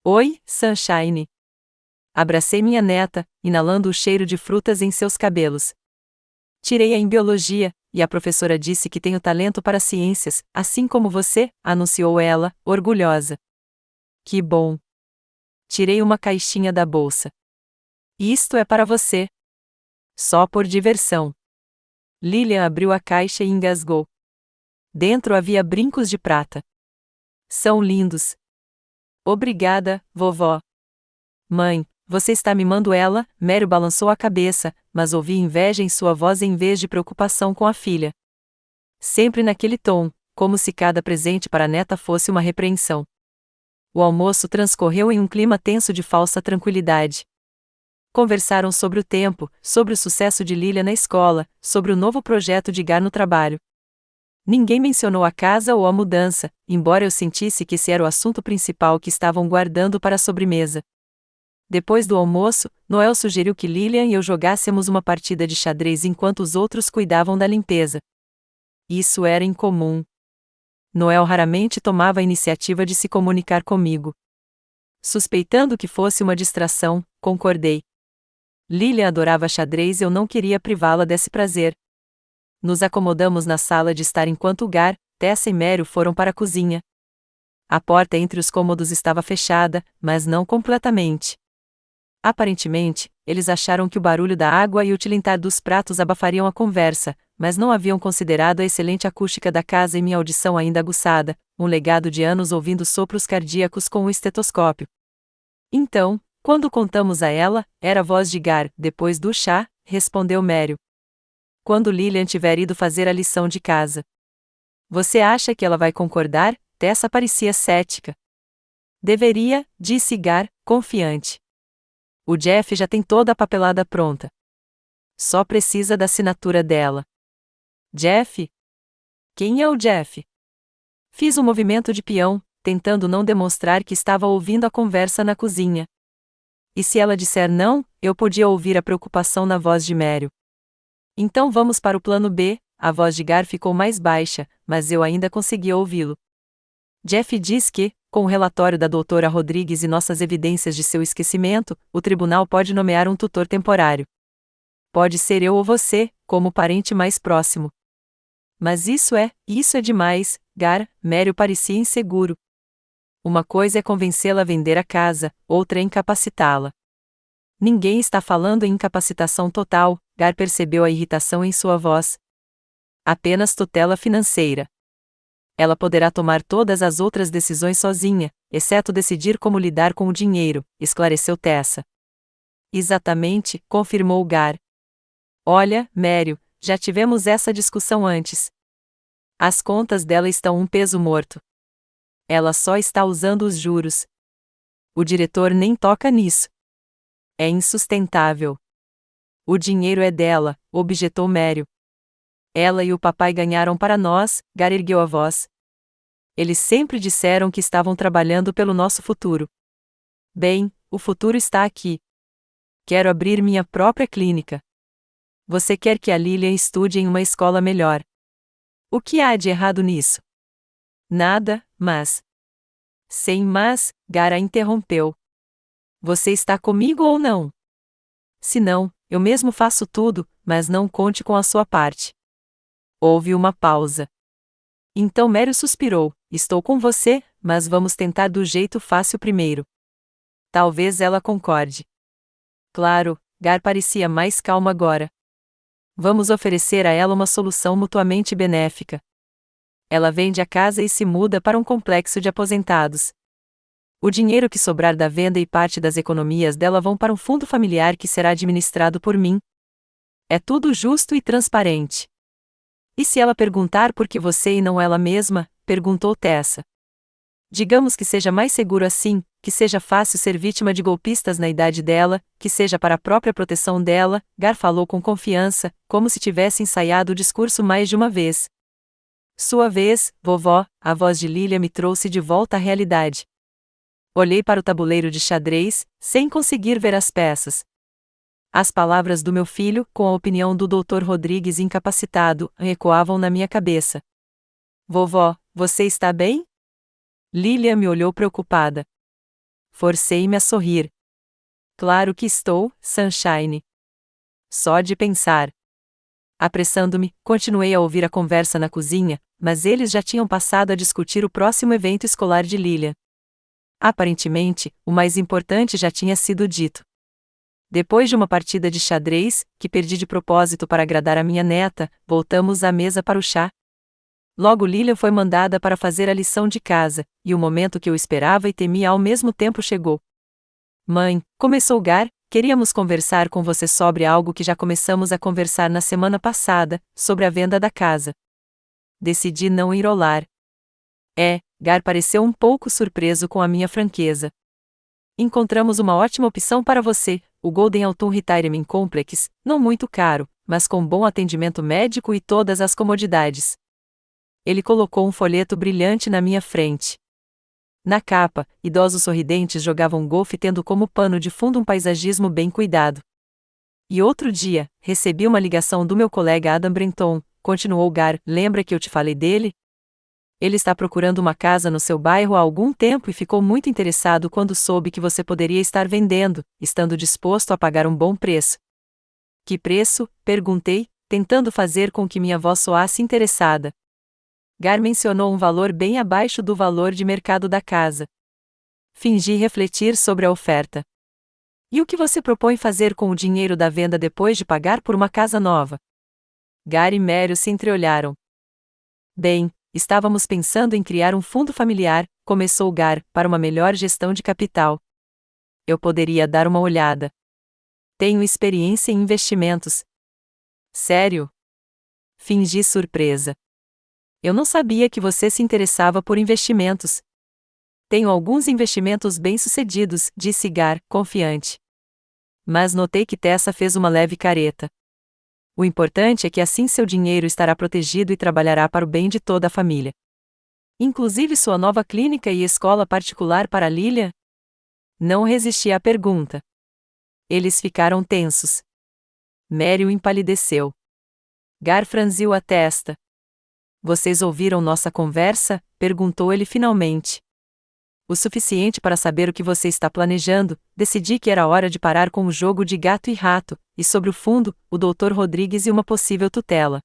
Oi, Sunshine. Abracei minha neta, inalando o cheiro de frutas em seus cabelos. Tirei-a em biologia, e a professora disse que tenho talento para ciências, assim como você, anunciou ela, orgulhosa. Que bom! Tirei uma caixinha da bolsa. Isto é para você. Só por diversão. Lilian abriu a caixa e engasgou. Dentro havia brincos de prata. São lindos. Obrigada, vovó. Mãe, você está mimando ela? Mério balançou a cabeça, mas ouvi inveja em sua voz em vez de preocupação com a filha. Sempre naquele tom, como se cada presente para a neta fosse uma repreensão. O almoço transcorreu em um clima tenso de falsa tranquilidade. Conversaram sobre o tempo, sobre o sucesso de Lilian na escola, sobre o novo projeto de Gar no trabalho. Ninguém mencionou a casa ou a mudança, embora eu sentisse que esse era o assunto principal que estavam guardando para a sobremesa. Depois do almoço, Noel sugeriu que Lilian e eu jogássemos uma partida de xadrez enquanto os outros cuidavam da limpeza. Isso era incomum. Noel raramente tomava a iniciativa de se comunicar comigo. Suspeitando que fosse uma distração, concordei. Lilian adorava xadrez e eu não queria privá-la desse prazer. Nos acomodamos na sala de estar enquanto Gar, Tessa e Mério foram para a cozinha. A porta entre os cômodos estava fechada, mas não completamente. Aparentemente, eles acharam que o barulho da água e o tilintar dos pratos abafariam a conversa, mas não haviam considerado a excelente acústica da casa e minha audição ainda aguçada, um legado de anos ouvindo sopros cardíacos com o estetoscópio. Então, Quando contamos a ela, era a voz de Gar. Depois do chá, respondeu Mério. Quando Lilian tiver ido fazer a lição de casa. Você acha que ela vai concordar? Tessa parecia cética. Deveria, disse Gar, confiante. O Jeff já tem toda a papelada pronta. Só precisa da assinatura dela. Jeff? Quem é o Jeff? Fiz um movimento de peão, tentando não demonstrar que estava ouvindo a conversa na cozinha. E se ela disser não, eu podia ouvir a preocupação na voz de Mério. Então vamos para o plano B. A voz de Gar ficou mais baixa, mas eu ainda conseguia ouvi-lo. Jeff diz que, com o relatório da doutora Rodrigues e nossas evidências de seu esquecimento, o tribunal pode nomear um tutor temporário. Pode ser eu ou você, como parente mais próximo. Mas isso é demais, Gar. Mério parecia inseguro. Uma coisa é convencê-la a vender a casa, outra é incapacitá-la. Ninguém está falando em incapacitação total, Gar percebeu a irritação em sua voz. Apenas tutela financeira. Ela poderá tomar todas as outras decisões sozinha, exceto decidir como lidar com o dinheiro, esclareceu Tessa. Exatamente, confirmou Gar. Olha, Mério, já tivemos essa discussão antes. As contas dela estão um peso morto. Ela só está usando os juros. O diretor nem toca nisso. É insustentável. O dinheiro é dela, objetou Mério. Ela e o papai ganharam para nós, Gar ergueu a voz. Eles sempre disseram que estavam trabalhando pelo nosso futuro. Bem, o futuro está aqui. Quero abrir minha própria clínica. Você quer que a Lilian estude em uma escola melhor. O que há de errado nisso? Nada, mas... Sem mas, Gar a interrompeu. Você está comigo ou não? Se não, eu mesmo faço tudo, mas não conte com a sua parte. Houve uma pausa. Então Mério suspirou. Estou com você, mas vamos tentar do jeito fácil primeiro. Talvez ela concorde. Claro, Gar parecia mais calmo agora. Vamos oferecer a ela uma solução mutuamente benéfica. Ela vende a casa e se muda para um complexo de aposentados. O dinheiro que sobrar da venda e parte das economias dela vão para um fundo familiar que será administrado por mim. É tudo justo e transparente. E se ela perguntar por que você e não ela mesma, perguntou Tessa. Digamos que seja mais seguro assim, que seja fácil ser vítima de golpistas na idade dela, que seja para a própria proteção dela, Gar falou com confiança, como se tivesse ensaiado o discurso mais de uma vez. Sua vez, vovó, a voz de Lilia me trouxe de volta à realidade. Olhei para o tabuleiro de xadrez, sem conseguir ver as peças. As palavras do meu filho, com a opinião do Dr. Rodrigues incapacitado, ecoavam na minha cabeça. Vovó, você está bem? Lilia me olhou preocupada. Forcei-me a sorrir. Claro que estou, Sunshine. Só de pensar. Apressando-me, continuei a ouvir a conversa na cozinha, mas eles já tinham passado a discutir o próximo evento escolar de Lilia. Aparentemente, o mais importante já tinha sido dito. Depois de uma partida de xadrez, que perdi de propósito para agradar a minha neta, voltamos à mesa para o chá. Logo Lilian foi mandada para fazer a lição de casa, e o momento que eu esperava e temia ao mesmo tempo chegou. Mãe, começou Gar, queríamos conversar com você sobre algo que já começamos a conversar na semana passada, sobre a venda da casa. Decidi não enrolar. Gar pareceu um pouco surpreso com a minha franqueza. Encontramos uma ótima opção para você, o Golden Autumn Retirement Complex, não muito caro, mas com bom atendimento médico e todas as comodidades. Ele colocou um folheto brilhante na minha frente. Na capa, idosos sorridentes jogavam golfe tendo como pano de fundo um paisagismo bem cuidado. E outro dia, recebi uma ligação do meu colega Adam Brenton, continuou Gar, lembra que eu te falei dele? Ele está procurando uma casa no seu bairro há algum tempo e ficou muito interessado quando soube que você poderia estar vendendo, estando disposto a pagar um bom preço. Que preço? Perguntei, tentando fazer com que minha voz soasse interessada. Gar mencionou um valor bem abaixo do valor de mercado da casa. Fingi refletir sobre a oferta. E o que você propõe fazer com o dinheiro da venda depois de pagar por uma casa nova? Gar e Mério se entreolharam. Bem, estávamos pensando em criar um fundo familiar, começou Gar, para uma melhor gestão de capital. Eu poderia dar uma olhada. Tenho experiência em investimentos. Sério? Fingi surpresa. Eu não sabia que você se interessava por investimentos. Tenho alguns investimentos bem-sucedidos, disse Gar, confiante. Mas notei que Tessa fez uma leve careta. O importante é que assim seu dinheiro estará protegido e trabalhará para o bem de toda a família. Inclusive sua nova clínica e escola particular para Lilia? Não resisti à pergunta. Eles ficaram tensos. Mério empalideceu. Gar franziu a testa. Vocês ouviram nossa conversa? Perguntou ele finalmente. O suficiente para saber o que você está planejando. Decidi que era hora de parar com o jogo de gato e rato, e sobre o fundo, o Dr. Rodrigues e uma possível tutela.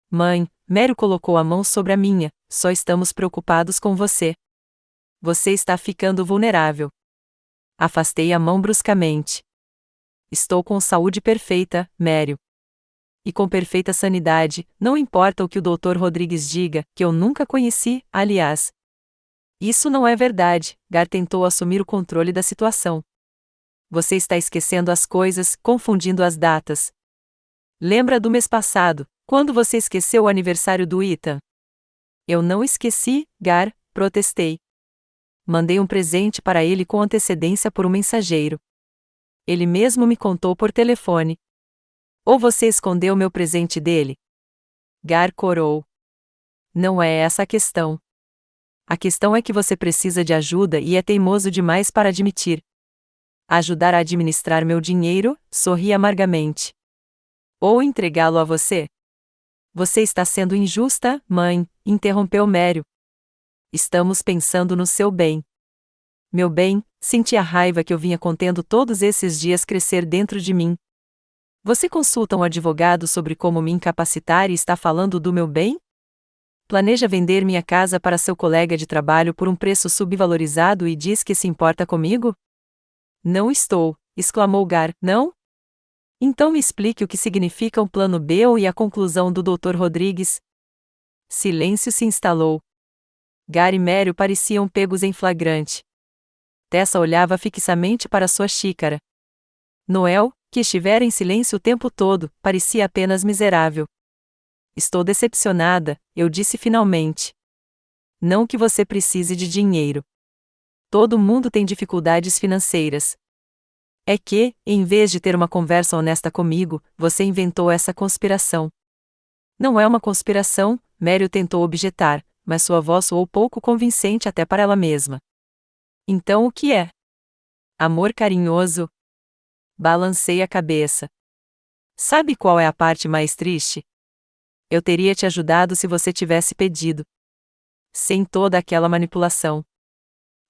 Mãe, Mério colocou a mão sobre a minha, só estamos preocupados com você. Você está ficando vulnerável. Afastei a mão bruscamente. Estou com saúde perfeita, Mério. E com perfeita sanidade, não importa o que o Dr. Rodrigues diga, que eu nunca conheci, aliás. Isso não é verdade, Gar tentou assumir o controle da situação. Você está esquecendo as coisas, confundindo as datas. Lembra do mês passado, quando você esqueceu o aniversário do Ethan? Eu não esqueci, Gar, protestei. Mandei um presente para ele com antecedência por um mensageiro. Ele mesmo me contou por telefone. Ou você escondeu meu presente dele? Gar corou. Não é essa a questão. A questão é que você precisa de ajuda e é teimoso demais para admitir. Ajudar a administrar meu dinheiro, sorri amargamente. Ou entregá-lo a você? Você está sendo injusta, mãe, interrompeu Mério. Estamos pensando no seu bem. Meu bem, senti a raiva que eu vinha contendo todos esses dias crescer dentro de mim. Você consulta um advogado sobre como me incapacitar e está falando do meu bem? Planeja vender minha casa para seu colega de trabalho por um preço subvalorizado e diz que se importa comigo? Não estou, exclamou Gar, não? Então me explique o que significa o plano B e a conclusão do Dr. Rodrigues. Silêncio se instalou. Gar e Mério pareciam pegos em flagrante. Tessa olhava fixamente para sua xícara. Noel, que estivera em silêncio o tempo todo, parecia apenas miserável. Estou decepcionada, eu disse finalmente. Não que você precise de dinheiro. Todo mundo tem dificuldades financeiras. É que, em vez de ter uma conversa honesta comigo, você inventou essa conspiração. Não é uma conspiração, Mério tentou objetar, mas sua voz soou pouco convincente até para ela mesma. Então o que é? Amor carinhoso? Balancei a cabeça. Sabe qual é a parte mais triste? Eu teria te ajudado se você tivesse pedido. Sem toda aquela manipulação.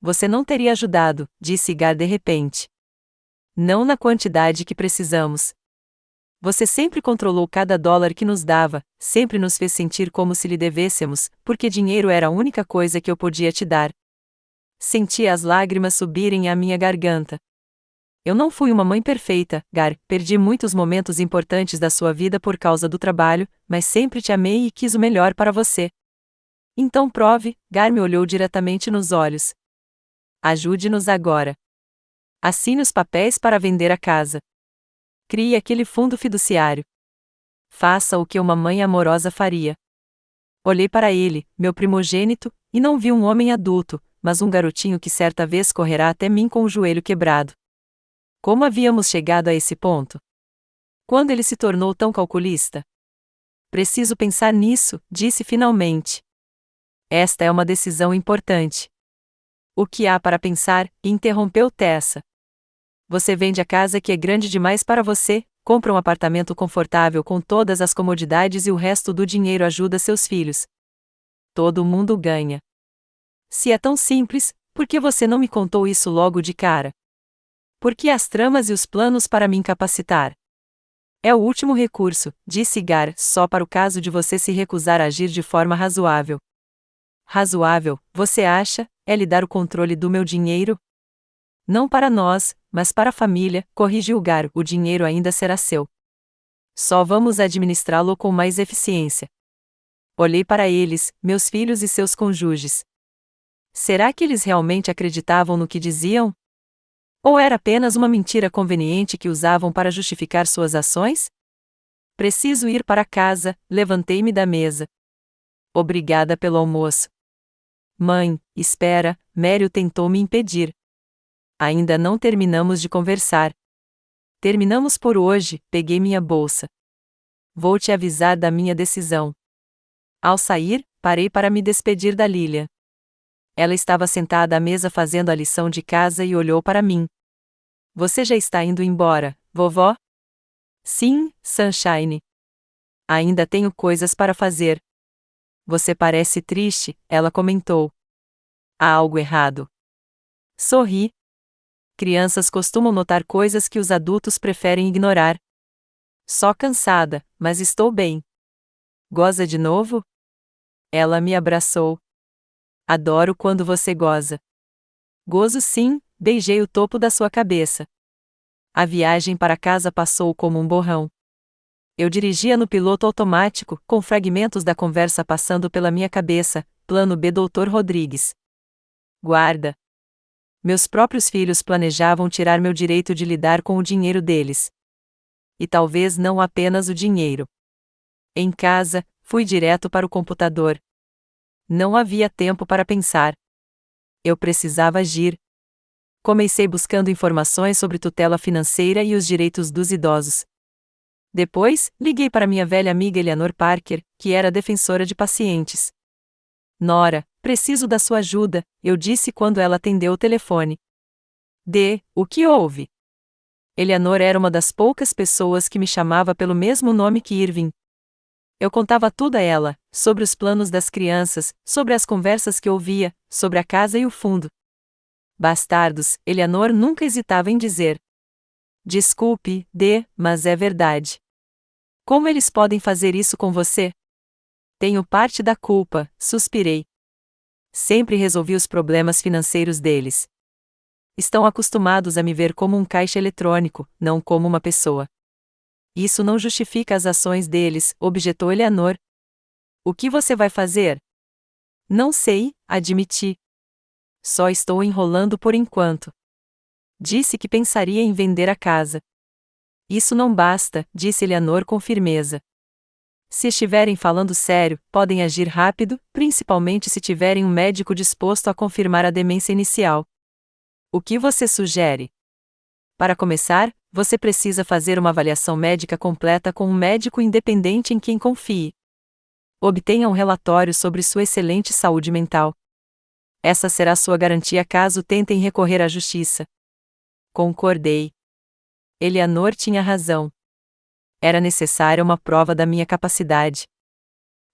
Você não teria ajudado, disse Gar de repente. Não na quantidade que precisamos. Você sempre controlou cada dólar que nos dava, sempre nos fez sentir como se lhe devêssemos, porque dinheiro era a única coisa que eu podia te dar. Senti as lágrimas subirem à minha garganta. Eu não fui uma mãe perfeita, Gar, perdi muitos momentos importantes da sua vida por causa do trabalho, mas sempre te amei e quis o melhor para você. Então prove, Gar me olhou diretamente nos olhos. Ajude-nos agora. Assine os papéis para vender a casa. Crie aquele fundo fiduciário. Faça o que uma mãe amorosa faria. Olhei para ele, meu primogênito, e não vi um homem adulto, mas um garotinho que certa vez correrá até mim com o joelho quebrado. Como havíamos chegado a esse ponto? Quando ele se tornou tão calculista? Preciso pensar nisso, disse finalmente. Esta é uma decisão importante. O que há para pensar? Interrompeu Tessa. Você vende a casa que é grande demais para você, compra um apartamento confortável com todas as comodidades e o resto do dinheiro ajuda seus filhos. Todo mundo ganha. Se é tão simples, por que você não me contou isso logo de cara? Por que as tramas e os planos para me incapacitar? É o último recurso, disse Gar, só para o caso de você se recusar a agir de forma razoável. Razoável, você acha, é lhe dar o controle do meu dinheiro? Não para nós, mas para a família, corrigiu Gar, o dinheiro ainda será seu. Só vamos administrá-lo com mais eficiência. Olhei para eles, meus filhos e seus cônjuges. Será que eles realmente acreditavam no que diziam? Ou era apenas uma mentira conveniente que usavam para justificar suas ações? Preciso ir para casa, levantei-me da mesa. Obrigada pelo almoço. Mãe, espera, Mério tentou me impedir. Ainda não terminamos de conversar. Terminamos por hoje, peguei minha bolsa. Vou te avisar da minha decisão. Ao sair, parei para me despedir da Lilia. Ela estava sentada à mesa fazendo a lição de casa e olhou para mim. Você já está indo embora, vovó? Sim, Sunshine. Ainda tenho coisas para fazer. Você parece triste, ela comentou. Há algo errado. Sorri. Crianças costumam notar coisas que os adultos preferem ignorar. Só cansada, mas estou bem. Goza de novo? Ela me abraçou. Adoro quando você goza. Gozo sim, beijei o topo da sua cabeça. A viagem para casa passou como um borrão. Eu dirigia no piloto automático, com fragmentos da conversa passando pela minha cabeça. Plano B, Dr. Rodrigues. Guarda. Meus próprios filhos planejavam tirar meu direito de lidar com o dinheiro deles. E talvez não apenas o dinheiro. Em casa, fui direto para o computador. Não havia tempo para pensar. Eu precisava agir. Comecei buscando informações sobre tutela financeira e os direitos dos idosos. Depois, liguei para minha velha amiga Eleanor Parker, que era defensora de pacientes. Nora, preciso da sua ajuda, eu disse quando ela atendeu o telefone. O que houve? Eleanor era uma das poucas pessoas que me chamava pelo mesmo nome que Irving. Eu contava tudo a ela, sobre os planos das crianças, sobre as conversas que ouvia, sobre a casa e o fundo. Bastardos, Eleanor nunca hesitava em dizer. Desculpe, mas é verdade. Como eles podem fazer isso com você? Tenho parte da culpa, suspirei. Sempre resolvi os problemas financeiros deles. Estão acostumados a me ver como um caixa eletrônico, não como uma pessoa. Isso não justifica as ações deles, objetou Eleanor. O que você vai fazer? Não sei, admiti. Só estou enrolando por enquanto. Disse que pensaria em vender a casa. Isso não basta, disse Eleanor com firmeza. Se estiverem falando sério, podem agir rápido, principalmente se tiverem um médico disposto a confirmar a demência inicial. O que você sugere? Para começar, você precisa fazer uma avaliação médica completa com um médico independente em quem confie. Obtenha um relatório sobre sua excelente saúde mental. Essa será sua garantia caso tentem recorrer à justiça. Concordei. Eleanor tinha razão. Era necessária uma prova da minha capacidade.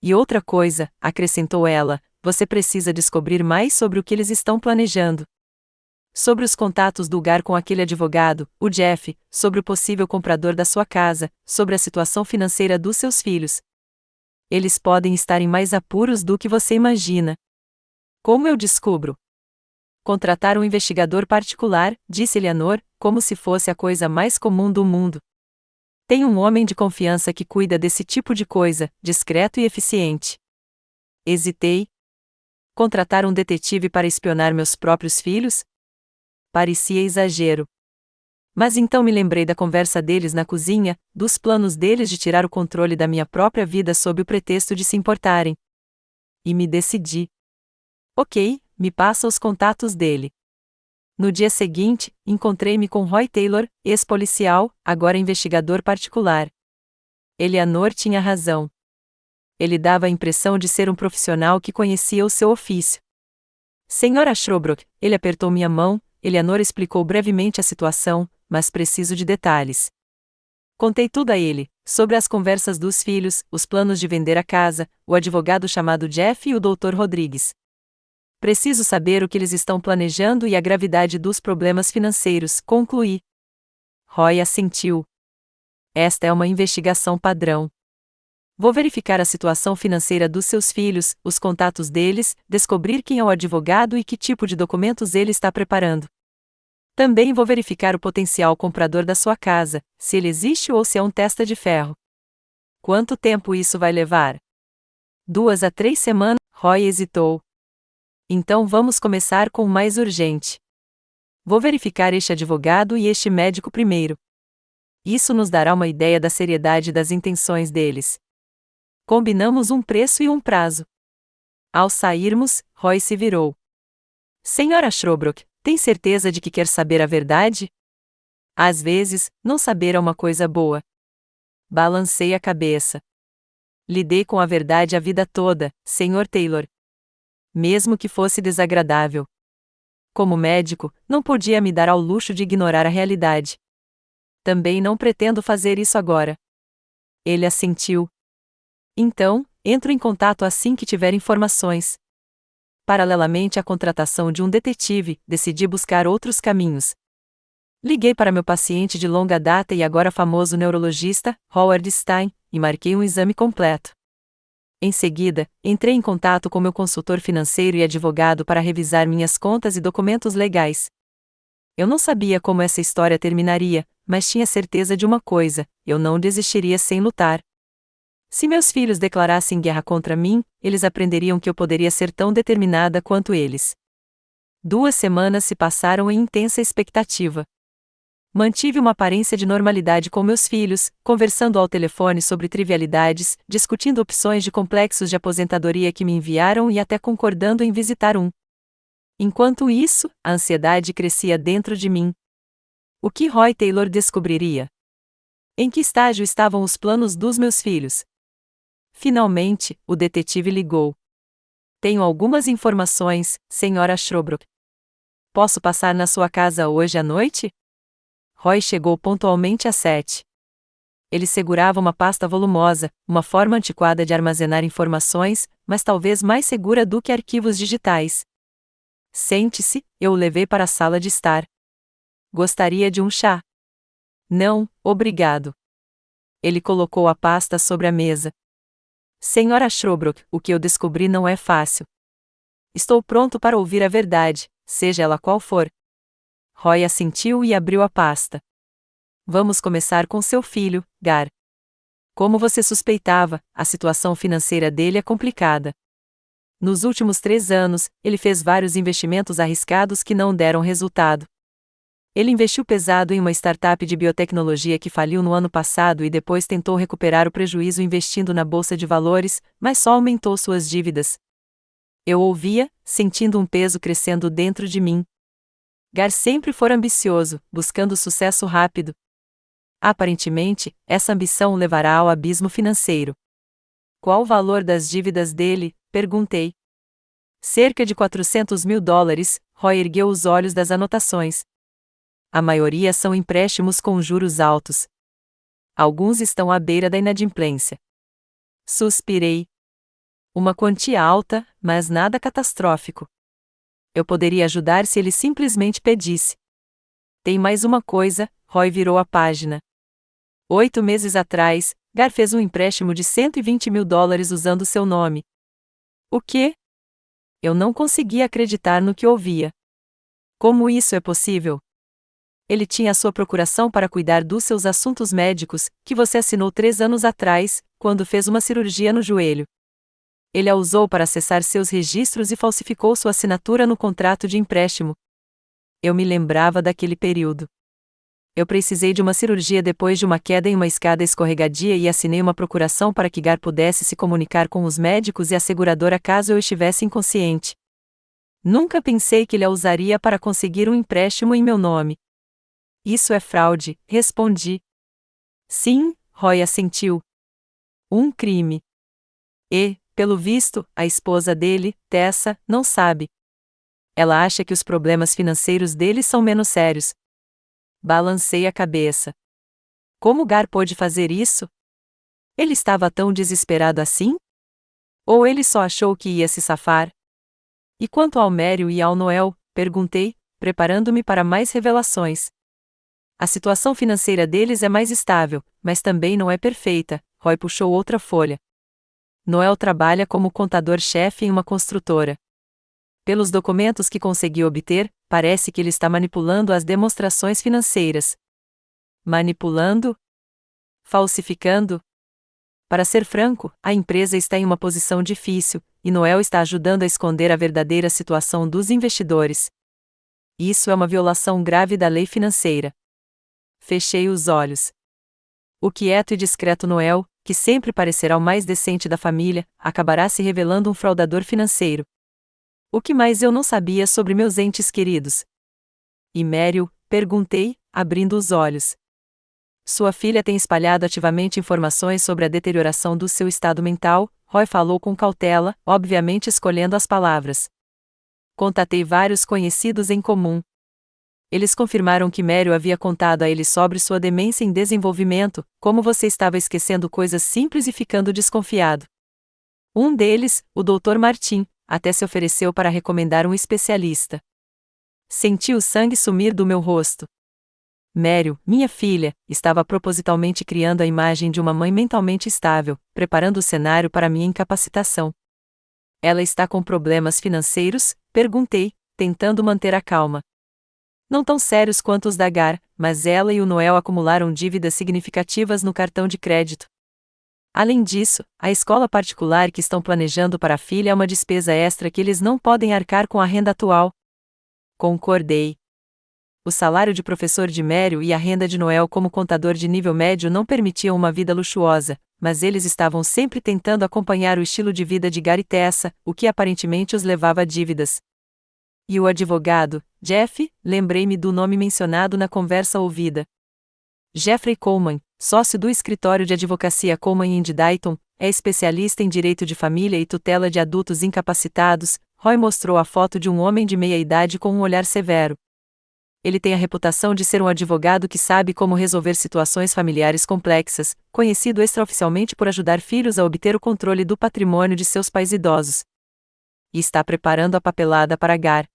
E outra coisa, acrescentou ela, você precisa descobrir mais sobre o que eles estão planejando. Sobre os contatos do lugar com aquele advogado, o Jeff, sobre o possível comprador da sua casa, sobre a situação financeira dos seus filhos. Eles podem estar em mais apuros do que você imagina. Como eu descubro? Contratar um investigador particular, disse Eleanor, como se fosse a coisa mais comum do mundo. Tem um homem de confiança que cuida desse tipo de coisa, discreto e eficiente. Hesitei. Contratar um detetive para espionar meus próprios filhos? Parecia exagero. Mas então me lembrei da conversa deles na cozinha, dos planos deles de tirar o controle da minha própria vida sob o pretexto de se importarem. E me decidi. Ok, me passa os contatos dele. No dia seguinte, encontrei-me com Roy Taylor, ex-policial, agora investigador particular. Eleanor tinha razão. Ele dava a impressão de ser um profissional que conhecia o seu ofício. Senhora Shrobrook, ele apertou minha mão. Eleanor explicou brevemente a situação, mas preciso de detalhes. Contei tudo a ele, sobre as conversas dos filhos, os planos de vender a casa, o advogado chamado Jeff e o Dr. Rodrigues. Preciso saber o que eles estão planejando e a gravidade dos problemas financeiros, concluí. Roy assentiu. Esta é uma investigação padrão. Vou verificar a situação financeira dos seus filhos, os contatos deles, descobrir quem é o advogado e que tipo de documentos ele está preparando. Também vou verificar o potencial comprador da sua casa, se ele existe ou se é um testa de ferro. Quanto tempo isso vai levar? 2 a 3 semanas, Roy hesitou. Então vamos começar com o mais urgente. Vou verificar este advogado e este médico primeiro. Isso nos dará uma ideia da seriedade das intenções deles. Combinamos um preço e um prazo. Ao sairmos, Roy se virou. Senhora Shrobrook, tem certeza de que quer saber a verdade? Às vezes, não saber é uma coisa boa. Balancei a cabeça. Lidei com a verdade a vida toda, Sr. Taylor. Mesmo que fosse desagradável. Como médico, não podia me dar ao luxo de ignorar a realidade. Também não pretendo fazer isso agora. Ele assentiu. Então, entro em contato assim que tiver informações. Paralelamente à contratação de um detetive, decidi buscar outros caminhos. Liguei para meu paciente de longa data e agora famoso neurologista, Howard Stein, e marquei um exame completo. Em seguida, entrei em contato com meu consultor financeiro e advogado para revisar minhas contas e documentos legais. Eu não sabia como essa história terminaria, mas tinha certeza de uma coisa: eu não desistiria sem lutar. Se meus filhos declarassem guerra contra mim, eles aprenderiam que eu poderia ser tão determinada quanto eles. 2 semanas se passaram em intensa expectativa. Mantive uma aparência de normalidade com meus filhos, conversando ao telefone sobre trivialidades, discutindo opções de complexos de aposentadoria que me enviaram e até concordando em visitar um. Enquanto isso, a ansiedade crescia dentro de mim. O que Roy Taylor descobriria? Em que estágio estavam os planos dos meus filhos? Finalmente, o detetive ligou. Tenho algumas informações, Sra. Shrobrook. Posso passar na sua casa hoje à noite? Roy chegou pontualmente às 7. Ele segurava uma pasta volumosa, uma forma antiquada de armazenar informações, mas talvez mais segura do que arquivos digitais. Sente-se, eu o levei para a sala de estar. Gostaria de um chá? Não, obrigado. Ele colocou a pasta sobre a mesa. Sra. Shrobrook, o que eu descobri não é fácil. Estou pronto para ouvir a verdade, seja ela qual for. Roy assentiu e abriu a pasta. Vamos começar com seu filho, Gar. Como você suspeitava, a situação financeira dele é complicada. Nos últimos 3 anos, ele fez vários investimentos arriscados que não deram resultado. Ele investiu pesado em uma startup de biotecnologia que faliu no ano passado e depois tentou recuperar o prejuízo investindo na bolsa de valores, mas só aumentou suas dívidas. Eu ouvia, sentindo um peso crescendo dentro de mim. Gar sempre foi ambicioso, buscando sucesso rápido. Aparentemente, essa ambição o levará ao abismo financeiro. Qual o valor das dívidas dele? Perguntei. Cerca de $400.000, Roy ergueu os olhos das anotações. A maioria são empréstimos com juros altos. Alguns estão à beira da inadimplência. Suspirei. Uma quantia alta, mas nada catastrófico. Eu poderia ajudar se ele simplesmente pedisse. Tem mais uma coisa, Roy virou a página. 8 meses atrás, Gar fez um empréstimo de $120.000 usando seu nome. O quê? Eu não conseguia acreditar no que ouvia. Como isso é possível? Ele tinha a sua procuração para cuidar dos seus assuntos médicos, que você assinou 3 anos atrás, quando fez uma cirurgia no joelho. Ele a usou para acessar seus registros e falsificou sua assinatura no contrato de empréstimo. Eu me lembrava daquele período. Eu precisei de uma cirurgia depois de uma queda em uma escada escorregadia e assinei uma procuração para que Gar pudesse se comunicar com os médicos e a seguradora caso eu estivesse inconsciente. Nunca pensei que ele a usaria para conseguir um empréstimo em meu nome. Isso é fraude, respondi. Sim, Roy assentiu. Um crime. E, pelo visto, a esposa dele, Tessa, não sabe. Ela acha que os problemas financeiros dele são menos sérios. Balancei a cabeça. Como Gar pôde fazer isso? Ele estava tão desesperado assim? Ou ele só achou que ia se safar? E quanto ao Mério e ao Noel? Perguntei, preparando-me para mais revelações. A situação financeira deles é mais estável, mas também não é perfeita. Roy puxou outra folha. Noel trabalha como contador-chefe em uma construtora. Pelos documentos que consegui obter, parece que ele está manipulando as demonstrações financeiras. Manipulando? Falsificando? Para ser franco, a empresa está em uma posição difícil, e Noel está ajudando a esconder a verdadeira situação dos investidores. Isso é uma violação grave da lei financeira. Fechei os olhos. O quieto e discreto Noel, que sempre parecerá o mais decente da família, acabará se revelando um fraudador financeiro. O que mais eu não sabia sobre meus entes queridos? E Meryl? Perguntei, abrindo os olhos. Sua filha tem espalhado ativamente informações sobre a deterioração do seu estado mental, Roy falou com cautela, obviamente escolhendo as palavras. Contatei vários conhecidos em comum. Eles confirmaram que Meryl havia contado a ele sobre sua demência em desenvolvimento, como você estava esquecendo coisas simples e ficando desconfiado. Um deles, o Dr. Martin, até se ofereceu para recomendar um especialista. Senti o sangue sumir do meu rosto. Meryl, minha filha, estava propositalmente criando a imagem de uma mãe mentalmente estável, preparando o cenário para minha incapacitação. Ela está com problemas financeiros? Perguntei, tentando manter a calma. Não tão sérios quanto os da Gar, mas ela e o Noel acumularam dívidas significativas no cartão de crédito. Além disso, a escola particular que estão planejando para a filha é uma despesa extra que eles não podem arcar com a renda atual. Concordei. O salário de professor de Meryl e a renda de Noel como contador de nível médio não permitiam uma vida luxuosa, mas eles estavam sempre tentando acompanhar o estilo de vida de Gar e Tessa, o que aparentemente os levava a dívidas. E o advogado, Jeff? Lembrei-me do nome mencionado na conversa ouvida. Jeffrey Coleman, sócio do escritório de advocacia Coleman & Dayton, é especialista em direito de família e tutela de adultos incapacitados. Roy mostrou a foto de um homem de meia-idade com um olhar severo. Ele tem a reputação de ser um advogado que sabe como resolver situações familiares complexas, conhecido extraoficialmente por ajudar filhos a obter o controle do patrimônio de seus pais idosos. E está preparando a papelada para Gar.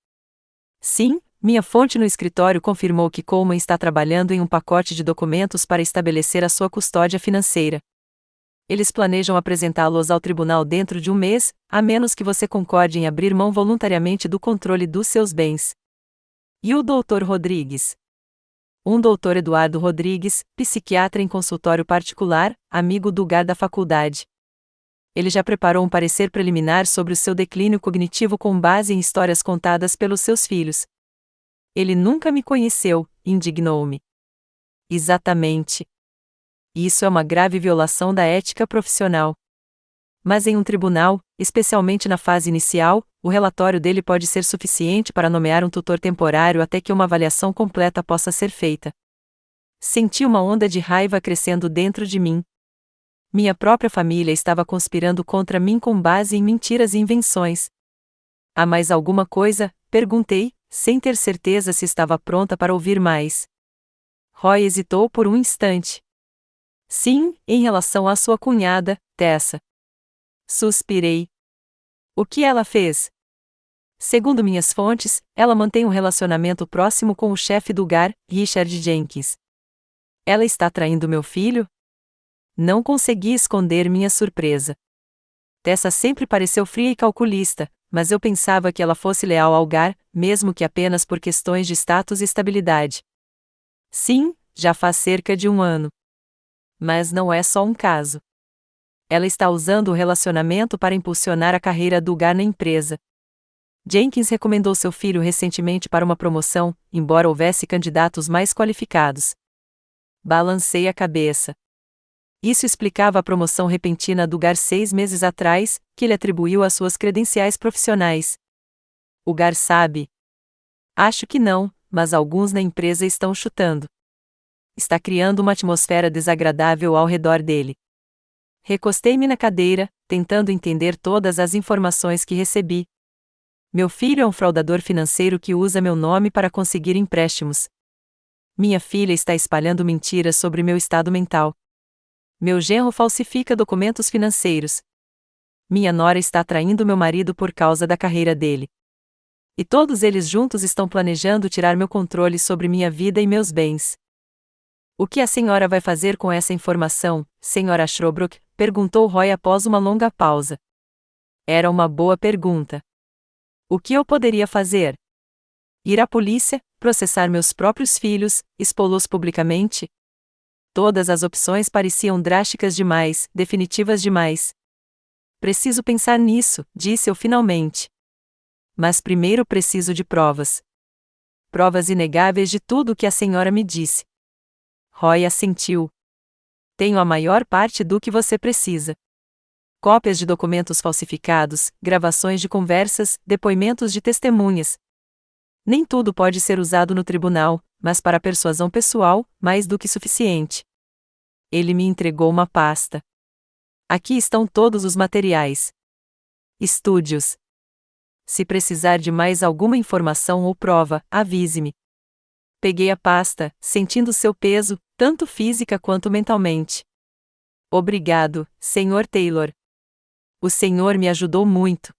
Sim, minha fonte no escritório confirmou que Coleman está trabalhando em um pacote de documentos para estabelecer a sua custódia financeira. Eles planejam apresentá-los ao tribunal dentro de um mês, a menos que você concorde em abrir mão voluntariamente do controle dos seus bens. E o Dr. Rodrigues? Um Dr. Eduardo Rodrigues, psiquiatra em consultório particular, amigo do Gar da faculdade. Ele já preparou um parecer preliminar sobre o seu declínio cognitivo com base em histórias contadas pelos seus filhos. Ele nunca me conheceu, indignou-me. Exatamente. Isso é uma grave violação da ética profissional. Mas em um tribunal, especialmente na fase inicial, o relatório dele pode ser suficiente para nomear um tutor temporário até que uma avaliação completa possa ser feita. Senti uma onda de raiva crescendo dentro de mim. Minha própria família estava conspirando contra mim com base em mentiras e invenções. Há mais alguma coisa? Perguntei, sem ter certeza se estava pronta para ouvir mais. Roy hesitou por um instante. Sim, em relação à sua cunhada, Tessa. Suspirei. O que ela fez? Segundo minhas fontes, ela mantém um relacionamento próximo com o chefe do Gar, Richard Jenkins. Ela está traindo meu filho? Não consegui esconder minha surpresa. Tessa sempre pareceu fria e calculista, mas eu pensava que ela fosse leal ao Gar, mesmo que apenas por questões de status e estabilidade. Sim, já faz cerca de um ano. Mas não é só um caso. Ela está usando o relacionamento para impulsionar a carreira do Gar na empresa. Jenkins recomendou seu filho recentemente para uma promoção, embora houvesse candidatos mais qualificados. Balancei a cabeça. Isso explicava a promoção repentina do Gar 6 meses atrás, que ele atribuiu às suas credenciais profissionais. O Gar sabe? Acho que não, mas alguns na empresa estão chutando. Está criando uma atmosfera desagradável ao redor dele. Recostei-me na cadeira, tentando entender todas as informações que recebi. Meu filho é um fraudador financeiro que usa meu nome para conseguir empréstimos. Minha filha está espalhando mentiras sobre meu estado mental. Meu genro falsifica documentos financeiros. Minha nora está traindo meu marido por causa da carreira dele. E todos eles juntos estão planejando tirar meu controle sobre minha vida e meus bens. O que a senhora vai fazer com essa informação, senhora Shrobrook? Perguntou Roy após uma longa pausa. Era uma boa pergunta. O que eu poderia fazer? Ir à polícia, processar meus próprios filhos, expô-los publicamente? Todas as opções pareciam drásticas demais, definitivas demais. Preciso pensar nisso, disse eu finalmente. Mas primeiro preciso de provas. provas inegáveis de tudo o que a senhora me disse. Roy assentiu. Tenho a maior parte do que você precisa. Cópias de documentos falsificados, gravações de conversas, depoimentos de testemunhas. Nem tudo pode ser usado no tribunal, mas para persuasão pessoal, mais do que suficiente. Ele me entregou uma pasta. Aqui estão todos os materiais. Estude-os. Se precisar de mais alguma informação ou prova, avise-me. Peguei a pasta, sentindo seu peso, tanto física quanto mentalmente. Obrigado, Sr. Taylor. O senhor me ajudou muito.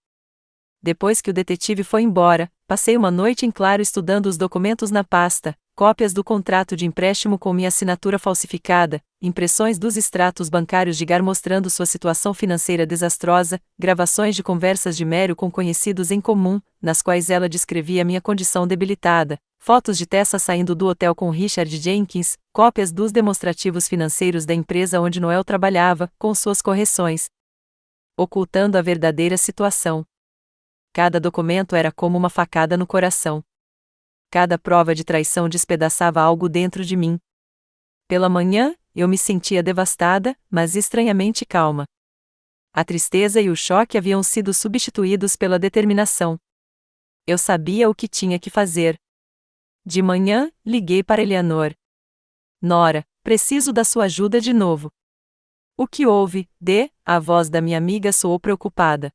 Depois que o detetive foi embora, passei uma noite em claro estudando os documentos na pasta, cópias do contrato de empréstimo com minha assinatura falsificada, impressões dos extratos bancários de Gar mostrando sua situação financeira desastrosa, gravações de conversas de Mary com conhecidos em comum, nas quais ela descrevia minha condição debilitada, fotos de Tessa saindo do hotel com Richard Jenkins, cópias dos demonstrativos financeiros da empresa onde Noel trabalhava, com suas correções, ocultando a verdadeira situação. Cada documento era como uma facada no coração. Cada prova de traição despedaçava algo dentro de mim. Pela manhã, eu me sentia devastada, mas estranhamente calma. A tristeza e o choque haviam sido substituídos pela determinação. Eu sabia o que tinha que fazer. De manhã, liguei para Eleanor. Nora, preciso da sua ajuda de novo. O que houve, D? A voz da minha amiga soou preocupada.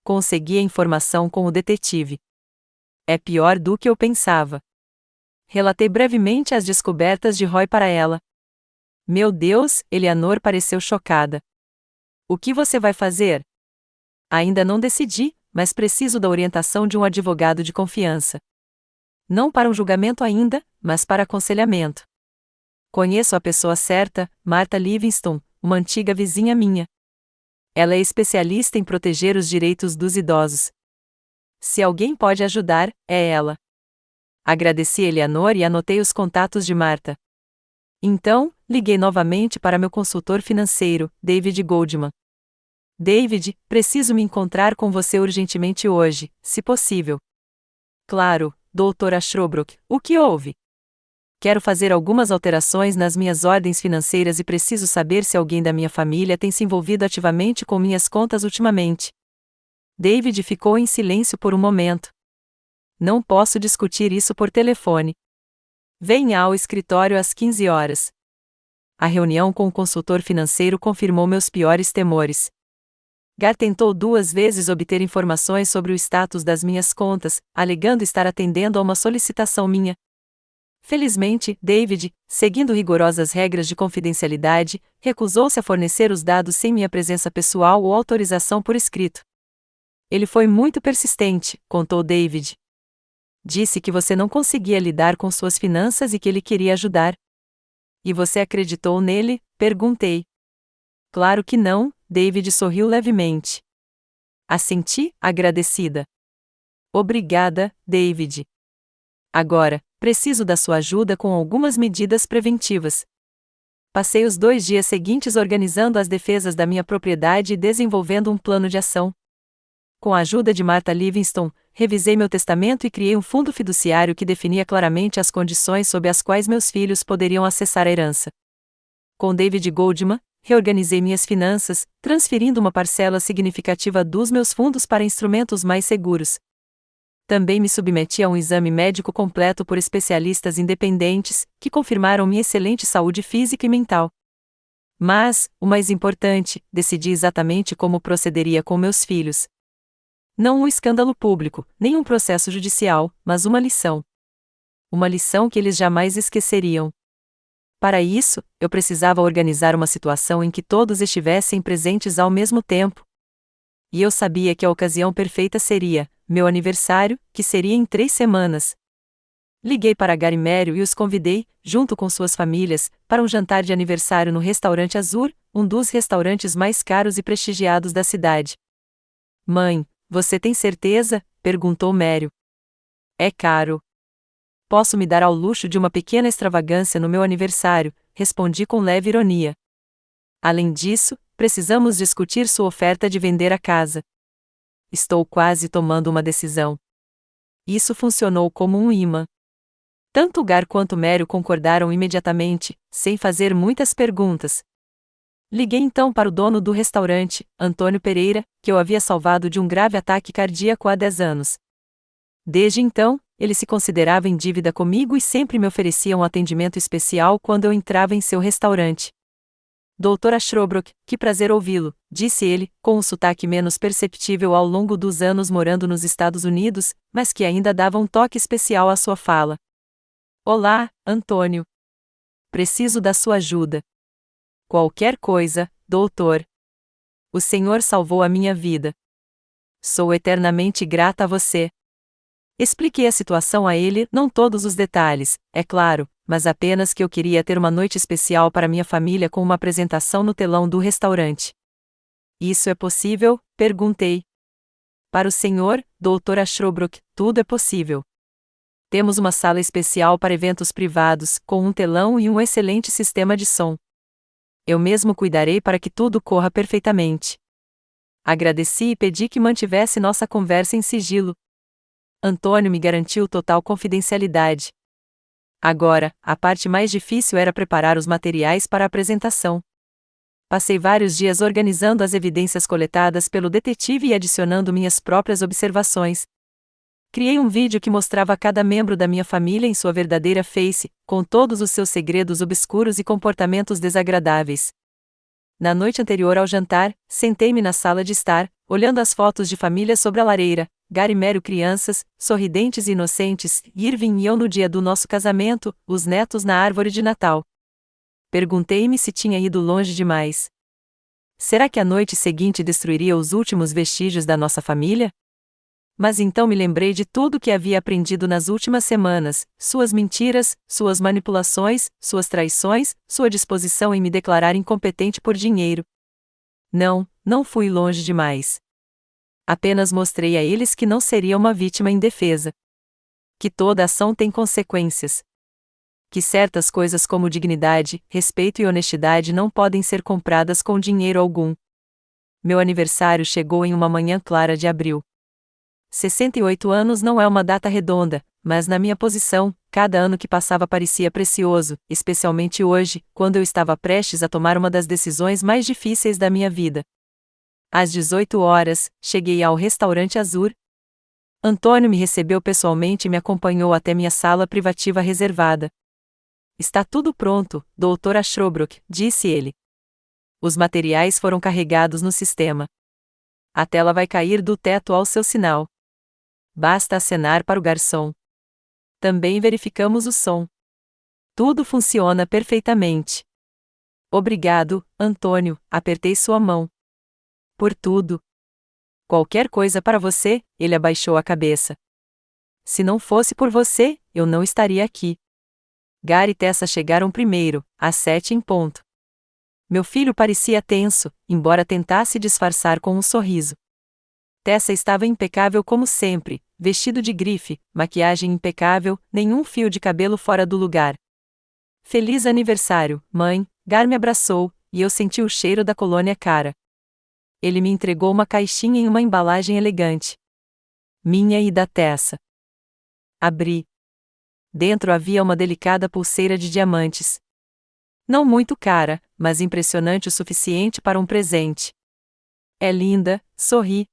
Consegui a informação com o detetive. É pior do que eu pensava. Relatei brevemente as descobertas de Roy para ela. Meu Deus, Eleanor pareceu chocada. O que você vai fazer? Ainda não decidi, mas preciso da orientação de um advogado de confiança. Não para um julgamento ainda, mas para aconselhamento. Conheço a pessoa certa, Martha Livingston, uma antiga vizinha minha. Ela é especialista em proteger os direitos dos idosos. Se alguém pode ajudar, é ela. Agradeci a Eleanor e anotei os contatos de Martha. Então, liguei novamente para meu consultor financeiro, David Goldman. David, preciso me encontrar com você urgentemente hoje, se possível. Claro, Dra. Shrobrook, o que houve? Quero fazer algumas alterações nas minhas ordens financeiras e preciso saber se alguém da minha família tem se envolvido ativamente com minhas contas ultimamente. David ficou em silêncio por um momento. Não posso discutir isso por telefone. Venha ao escritório às 15 horas. A reunião com o consultor financeiro confirmou meus piores temores. Gar tentou 2 vezes obter informações sobre o status das minhas contas, alegando estar atendendo a uma solicitação minha. Felizmente, David, seguindo rigorosas regras de confidencialidade, recusou-se a fornecer os dados sem minha presença pessoal ou autorização por escrito. Ele foi muito persistente, contou David. Disse que você não conseguia lidar com suas finanças e que ele queria ajudar. E você acreditou nele? Perguntei. Claro que não, David sorriu levemente. Assenti, agradecida. Obrigada, David. Agora, preciso da sua ajuda com algumas medidas preventivas. Passei os 2 dias seguintes organizando as defesas da minha propriedade e desenvolvendo um plano de ação. Com a ajuda de Martha Livingston, revisei meu testamento e criei um fundo fiduciário que definia claramente as condições sob as quais meus filhos poderiam acessar a herança. Com David Goldman, reorganizei minhas finanças, transferindo uma parcela significativa dos meus fundos para instrumentos mais seguros. Também me submeti a um exame médico completo por especialistas independentes, que confirmaram minha excelente saúde física e mental. Mas, o mais importante, decidi exatamente como procederia com meus filhos. Não um escândalo público, nem um processo judicial, mas uma lição. Uma lição que eles jamais esqueceriam. Para isso, eu precisava organizar uma situação em que todos estivessem presentes ao mesmo tempo. E eu sabia que a ocasião perfeita seria meu aniversário, que seria em 3 semanas. Liguei para Gar e Mary e os convidei, junto com suas famílias, para um jantar de aniversário no restaurante Azur, um dos restaurantes mais caros e prestigiados da cidade. Mãe, você tem certeza? Perguntou Mary. É caro. Posso me dar ao luxo de uma pequena extravagância no meu aniversário, respondi com leve ironia. Além disso, precisamos discutir sua oferta de vender a casa. Estou quase tomando uma decisão. Isso funcionou como um imã. Tanto Gar quanto Mério concordaram imediatamente, sem fazer muitas perguntas. Liguei então para o dono do restaurante, Antônio Pereira, que eu havia salvado de um grave ataque cardíaco há 10 anos. Desde então, ele se considerava em dívida comigo e sempre me oferecia um atendimento especial quando eu entrava em seu restaurante. Dr. Ashrobrook, que prazer ouvi-lo, disse ele, com um sotaque menos perceptível ao longo dos anos morando nos Estados Unidos, mas que ainda dava um toque especial à sua fala. Olá, Antônio. Preciso da sua ajuda. Qualquer coisa, doutor. O Senhor salvou a minha vida. Sou eternamente grata a você. Expliquei a situação a ele, não todos os detalhes, é claro, mas apenas que eu queria ter uma noite especial para minha família com uma apresentação no telão do restaurante. Isso é possível? Perguntei. Para o senhor, Dr. Ashrobrook, tudo é possível. Temos uma sala especial para eventos privados, com um telão e um excelente sistema de som. Eu mesmo cuidarei para que tudo corra perfeitamente. Agradeci e pedi que mantivesse nossa conversa em sigilo. Antônio me garantiu total confidencialidade. Agora, a parte mais difícil era preparar os materiais para a apresentação. Passei vários dias organizando as evidências coletadas pelo detetive e adicionando minhas próprias observações. Criei um vídeo que mostrava cada membro da minha família em sua verdadeira face, com todos os seus segredos obscuros e comportamentos desagradáveis. Na noite anterior ao jantar, sentei-me na sala de estar, olhando as fotos de família sobre a lareira, Gar e Mério crianças, sorridentes e inocentes, Irving e eu no dia do nosso casamento, os netos na árvore de Natal. Perguntei-me se tinha ido longe demais. Será que a noite seguinte destruiria os últimos vestígios da nossa família? Mas então me lembrei de tudo que havia aprendido nas últimas semanas, suas mentiras, suas manipulações, suas traições, sua disposição em me declarar incompetente por dinheiro. Não fui longe demais. Apenas mostrei a eles que não seria uma vítima indefesa. Que toda ação tem consequências. Que certas coisas como dignidade, respeito e honestidade não podem ser compradas com dinheiro algum. Meu aniversário chegou em uma manhã clara de abril. 68 anos não é uma data redonda, mas na minha posição, cada ano que passava parecia precioso, especialmente hoje, quando eu estava prestes a tomar uma das decisões mais difíceis da minha vida. Às 18 horas, cheguei ao restaurante Azur. Antônio me recebeu pessoalmente e me acompanhou até minha sala privativa reservada. Está tudo pronto, Dr. Ashrobrook, disse ele. Os materiais foram carregados no sistema. A tela vai cair do teto ao seu sinal. Basta acenar para o garçom. Também verificamos o som. Tudo funciona perfeitamente. Obrigado, Antônio, apertei sua mão. Por tudo. Qualquer coisa para você, ele abaixou a cabeça. Se não fosse por você, eu não estaria aqui. Gar e Tessa chegaram primeiro, às 7 em ponto. Meu filho parecia tenso, embora tentasse disfarçar com um sorriso. Tessa estava impecável como sempre, vestido de grife, maquiagem impecável, nenhum fio de cabelo fora do lugar. Feliz aniversário, mãe, Gar me abraçou, e eu senti o cheiro da colônia cara. Ele me entregou uma caixinha em uma embalagem elegante. Minha e da Tessa. Abri. Dentro havia uma delicada pulseira de diamantes. Não muito cara, mas impressionante o suficiente para um presente. É linda, sorri.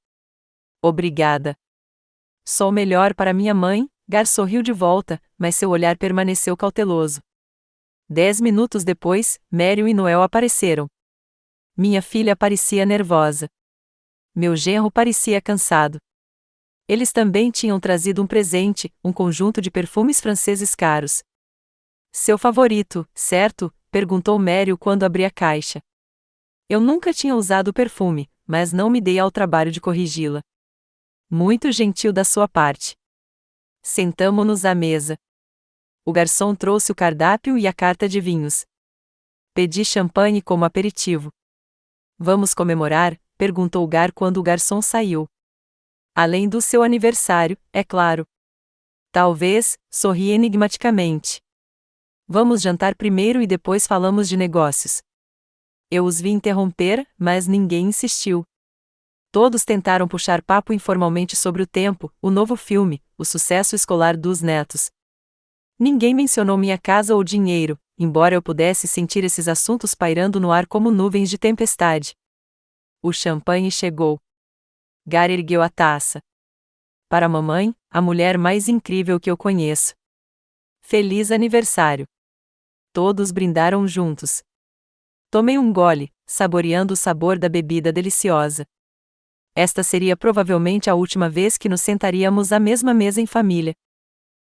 Obrigada. Sou melhor para minha mãe, Gar sorriu de volta, mas seu olhar permaneceu cauteloso. 10 minutos depois, Mério e Noel apareceram. Minha filha parecia nervosa. Meu genro parecia cansado. Eles também tinham trazido um presente, um conjunto de perfumes franceses caros. Seu favorito, certo? Perguntou Mério quando abri a caixa. Eu nunca tinha usado perfume, mas não me dei ao trabalho de corrigi-la. Muito gentil da sua parte. Sentamo-nos à mesa. O garçom trouxe o cardápio e a carta de vinhos. Pedi champanhe como aperitivo. Vamos comemorar? Perguntou Gar quando o garçom saiu. Além do seu aniversário, é claro. Talvez, sorri enigmaticamente. Vamos jantar primeiro e depois falamos de negócios. Eu os vi interromper, mas ninguém insistiu. Todos tentaram puxar papo informalmente sobre o tempo, o novo filme, o sucesso escolar dos netos. Ninguém mencionou minha casa ou dinheiro, embora eu pudesse sentir esses assuntos pairando no ar como nuvens de tempestade. O champanhe chegou. Gar ergueu a taça. Para a mamãe, a mulher mais incrível que eu conheço. Feliz aniversário. Todos brindaram juntos. Tomei um gole, saboreando o sabor da bebida deliciosa. Esta seria provavelmente a última vez que nos sentaríamos à mesma mesa em família.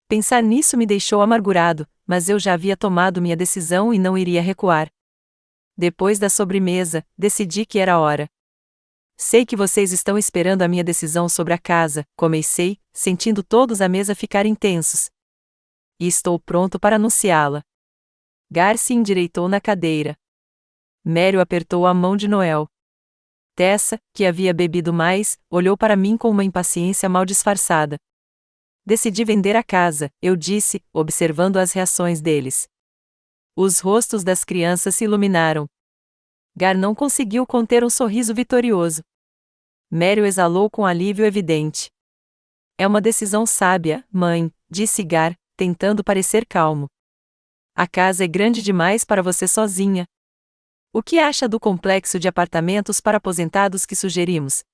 Pensar nisso me deixou amargurado, mas eu já havia tomado minha decisão e não iria recuar. Depois da sobremesa, decidi que era hora. Sei que vocês estão esperando a minha decisão sobre a casa, comecei, sentindo todos à mesa ficarem tensos. E estou pronto para anunciá-la. Gar se endireitou na cadeira. Mério apertou a mão de Noel. Tessa, que havia bebido mais, olhou para mim com uma impaciência mal disfarçada. Decidi vender a casa, eu disse, observando as reações deles. Os rostos das crianças se iluminaram. Gar não conseguiu conter um sorriso vitorioso. Mério exalou com alívio evidente. É uma decisão sábia, mãe, disse Gar, tentando parecer calmo. A casa é grande demais para você sozinha. O que acha do complexo de apartamentos para aposentados que sugerimos?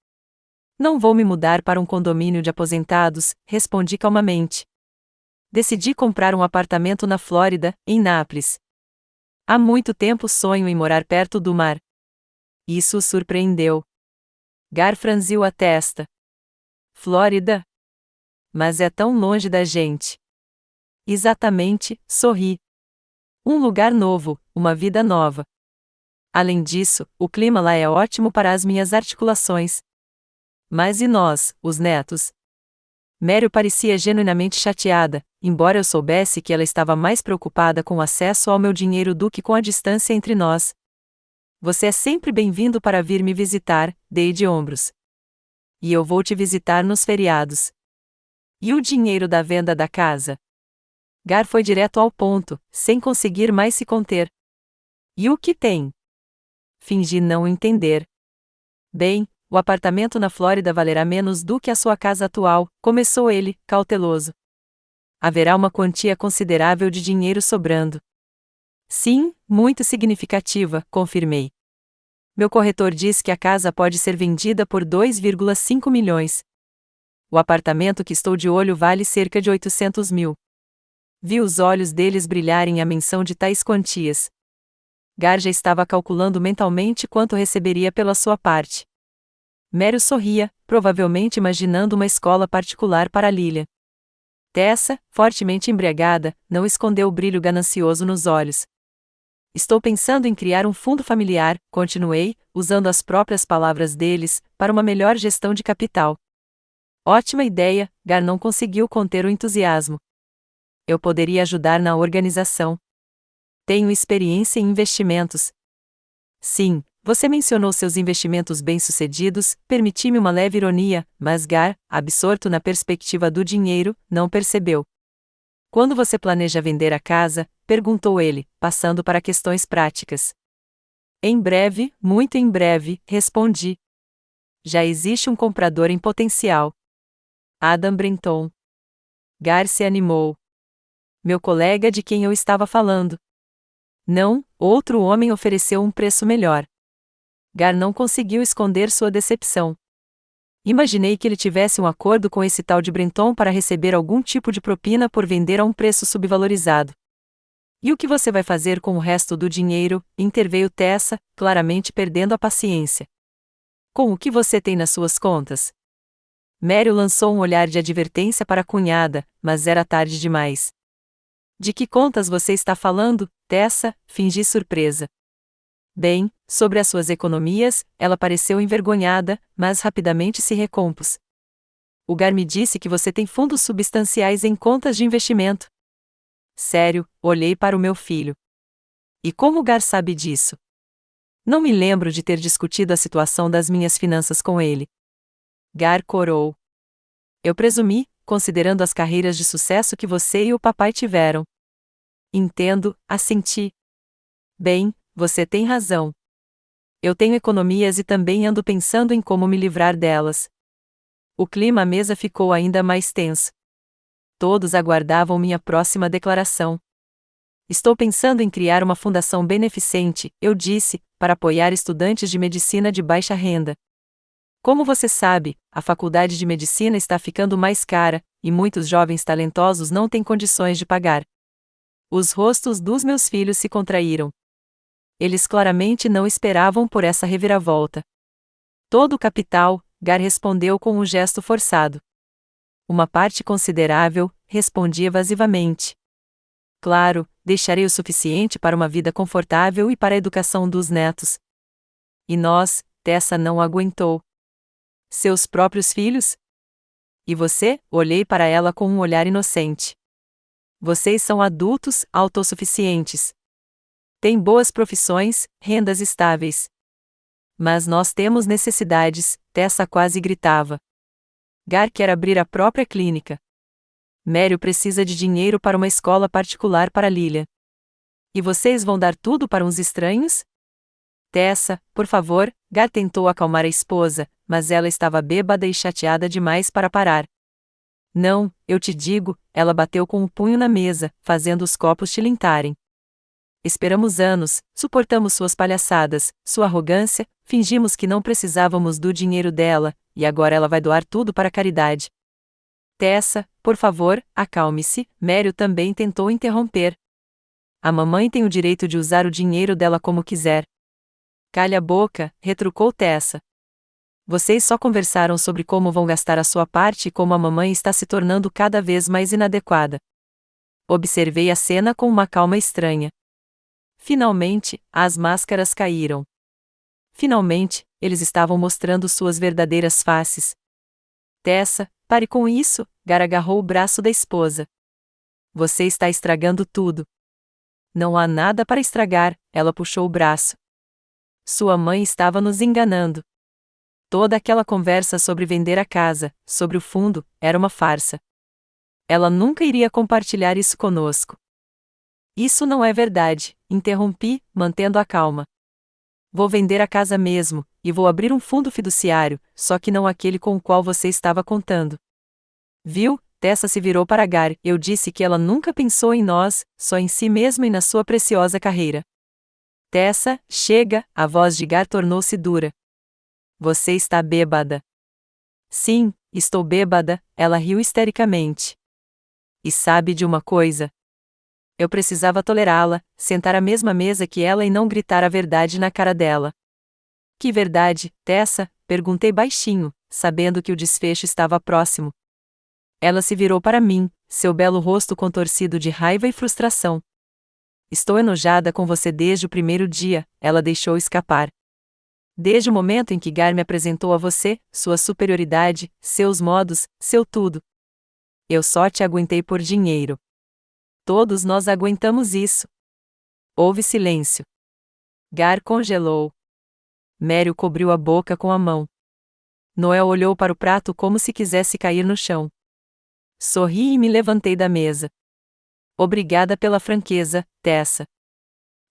Não vou me mudar para um condomínio de aposentados, respondi calmamente. Decidi comprar um apartamento na Flórida, em Nápoles. Há muito tempo sonho em morar perto do mar. Isso o surpreendeu. Gar franziu a testa. Flórida? Mas é tão longe da gente. Exatamente, sorri. Um lugar novo, uma vida nova. Além disso, o clima lá é ótimo para as minhas articulações. Mas e nós, os netos? Mério parecia genuinamente chateada, embora eu soubesse que ela estava mais preocupada com o acesso ao meu dinheiro do que com a distância entre nós. Você é sempre bem-vindo para vir me visitar, dei de ombros. E eu vou te visitar nos feriados. E o dinheiro da venda da casa? Gar foi direto ao ponto, sem conseguir mais se conter. E o que tem? Fingi não entender. Bem, o apartamento na Flórida valerá menos do que a sua casa atual, começou ele, cauteloso. Haverá uma quantia considerável de dinheiro sobrando. Sim, muito significativa, confirmei. Meu corretor diz que a casa pode ser vendida por 2,5 milhões. O apartamento que estou de olho vale cerca de 800 mil. Vi os olhos deles brilharem à menção de tais quantias. Gar já estava calculando mentalmente quanto receberia pela sua parte. Mério sorria, provavelmente imaginando uma escola particular para Lilia. Tessa, fortemente embriagada, não escondeu o brilho ganancioso nos olhos. Estou pensando em criar um fundo familiar, continuei, usando as próprias palavras deles, para uma melhor gestão de capital. Ótima ideia, Gar não conseguiu conter o entusiasmo. Eu poderia ajudar na organização. Tenho experiência em investimentos. Sim, você mencionou seus investimentos bem-sucedidos, permiti-me uma leve ironia, mas Gar, absorto na perspectiva do dinheiro, não percebeu. Quando você planeja vender a casa? Perguntou ele, passando para questões práticas. Em breve, muito em breve, respondi. Já existe um comprador em potencial. Adam Brenton. Gar se animou. Meu colega de quem eu estava falando. Não, outro homem ofereceu um preço melhor. Gar não conseguiu esconder sua decepção. Imaginei que ele tivesse um acordo com esse tal de Brenton para receber algum tipo de propina por vender a um preço subvalorizado. E o que você vai fazer com o resto do dinheiro? Interveio Tessa, claramente perdendo a paciência. Com o que você tem nas suas contas? Mério lançou um olhar de advertência para a cunhada, mas era tarde demais. De que contas você está falando, Tessa? Fingi surpresa. Bem, sobre as suas economias, ela pareceu envergonhada, mas rapidamente se recompôs. O Gar me disse que você tem fundos substanciais em contas de investimento. Sério, olhei para o meu filho. E como o Gar sabe disso? Não me lembro de ter discutido a situação das minhas finanças com ele. Gar corou. Eu presumi, considerando as carreiras de sucesso que você e o papai tiveram. Entendo, assenti. Bem, você tem razão. Eu tenho economias e também ando pensando em como me livrar delas. O clima à mesa ficou ainda mais tenso. Todos aguardavam minha próxima declaração. Estou pensando em criar uma fundação beneficente, eu disse, para apoiar estudantes de medicina de baixa renda. Como você sabe, a faculdade de medicina está ficando mais cara, e muitos jovens talentosos não têm condições de pagar. Os rostos dos meus filhos se contraíram. Eles claramente não esperavam por essa reviravolta. Todo o capital, Gar respondeu com um gesto forçado. Uma parte considerável, respondi evasivamente. Claro, deixarei o suficiente para uma vida confortável e para a educação dos netos. E nós, Tessa não aguentou. Seus próprios filhos? E você? Olhei para ela com um olhar inocente. Vocês são adultos, autossuficientes. Têm boas profissões, rendas estáveis. Mas nós temos necessidades, Tessa quase gritava. Gar quer abrir a própria clínica. Mério precisa de dinheiro para uma escola particular para Lilia. E vocês vão dar tudo para uns estranhos? Tessa, por favor, Gar tentou acalmar a esposa, mas ela estava bêbada e chateada demais para parar. Não, eu te digo, ela bateu com o punho na mesa, fazendo os copos tilintarem. Esperamos anos, suportamos suas palhaçadas, sua arrogância, fingimos que não precisávamos do dinheiro dela, e agora ela vai doar tudo para a caridade. Tessa, por favor, acalme-se, Mério também tentou interromper. A mamãe tem o direito de usar o dinheiro dela como quiser. Calha a boca, retrucou Tessa. Vocês só conversaram sobre como vão gastar a sua parte e como a mamãe está se tornando cada vez mais inadequada. Observei a cena com uma calma estranha. Finalmente, as máscaras caíram. Finalmente, eles estavam mostrando suas verdadeiras faces. Tessa, pare com isso, Gar agarrou o braço da esposa. Você está estragando tudo. Não há nada para estragar, ela puxou o braço. Sua mãe estava nos enganando. Toda aquela conversa sobre vender a casa, sobre o fundo, era uma farsa. Ela nunca iria compartilhar isso conosco. Isso não é verdade, interrompi, mantendo a calma. Vou vender a casa mesmo, e vou abrir um fundo fiduciário, só que não aquele com o qual você estava contando. Viu? Tessa se virou para Gar. Eu disse que ela nunca pensou em nós, só em si mesma e na sua preciosa carreira. Tessa, chega, a voz de Gar tornou-se dura. Você está bêbada. Sim, estou bêbada, ela riu histericamente. E sabe de uma coisa? Eu precisava tolerá-la, sentar à mesma mesa que ela e não gritar a verdade na cara dela. Que verdade, Tessa? Perguntei baixinho, sabendo que o desfecho estava próximo. Ela se virou para mim, seu belo rosto contorcido de raiva e frustração. Estou enojada com você desde o primeiro dia, ela deixou escapar. Desde o momento em que Gar me apresentou a você, sua superioridade, seus modos, seu tudo. Eu só te aguentei por dinheiro. Todos nós aguentamos isso. Houve silêncio. Gar congelou. Mério cobriu a boca com a mão. Noel olhou para o prato como se quisesse cair no chão. Sorri e me levantei da mesa. Obrigada pela franqueza, Tessa.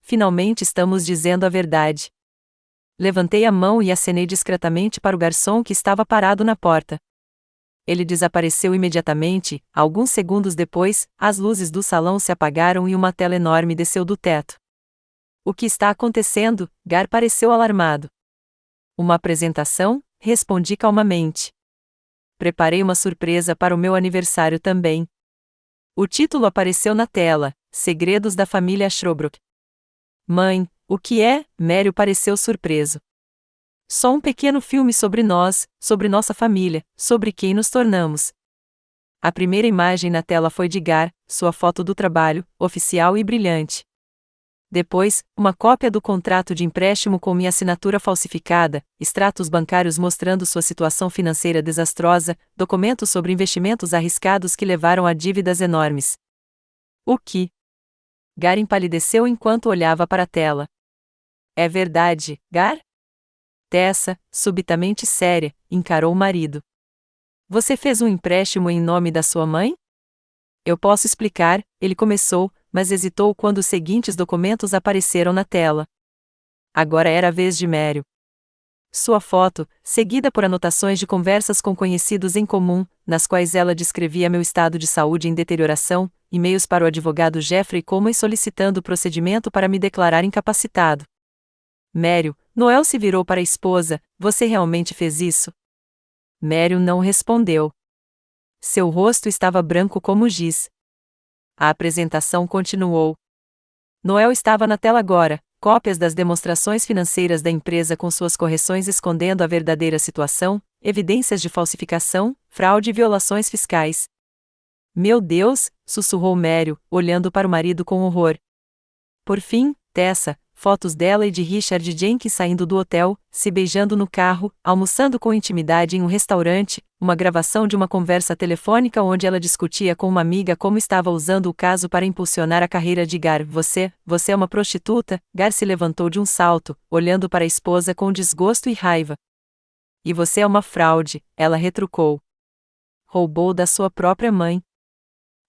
Finalmente estamos dizendo a verdade. Levantei a mão e acenei discretamente para o garçom que estava parado na porta. Ele desapareceu imediatamente. Alguns segundos depois, as luzes do salão se apagaram e uma tela enorme desceu do teto. O que está acontecendo? Gar pareceu alarmado. Uma apresentação? Respondi calmamente. Preparei uma surpresa para o meu aniversário também. O título apareceu na tela: Segredos da família Ashrobrook. Mãe, o que é? Mério pareceu surpreso. Só um pequeno filme sobre nós, sobre nossa família, sobre quem nos tornamos. A primeira imagem na tela foi de Gar, sua foto do trabalho, oficial e brilhante. Depois, uma cópia do contrato de empréstimo com minha assinatura falsificada, extratos bancários mostrando sua situação financeira desastrosa, documentos sobre investimentos arriscados que levaram a dívidas enormes. O que? Gar empalideceu enquanto olhava para a tela. É verdade, Gar? Tessa, subitamente séria, encarou o marido. Você fez um empréstimo em nome da sua mãe? Eu posso explicar, ele começou, mas hesitou quando os seguintes documentos apareceram na tela. Agora era a vez de Mério. Sua foto, seguida por anotações de conversas com conhecidos em comum, nas quais ela descrevia meu estado de saúde em deterioração, e-mails para o advogado Jeffrey Coleman solicitando o procedimento para me declarar incapacitado. Mério, Noel se virou para a esposa, você realmente fez isso? Mério não respondeu. Seu rosto estava branco como giz. A apresentação continuou. Noel estava na tela agora, cópias das demonstrações financeiras da empresa com suas correções escondendo a verdadeira situação, evidências de falsificação, fraude e violações fiscais. Meu Deus, sussurrou Mério, olhando para o marido com horror. Por fim, Tessa, fotos dela e de Richard Jenkins saindo do hotel, se beijando no carro, almoçando com intimidade em um restaurante, uma gravação de uma conversa telefônica onde ela discutia com uma amiga como estava usando o caso para impulsionar a carreira de Gar. Você é uma prostituta? Gar se levantou de um salto, olhando para a esposa com desgosto e raiva. E você é uma fraude, ela retrucou. Roubou da sua própria mãe.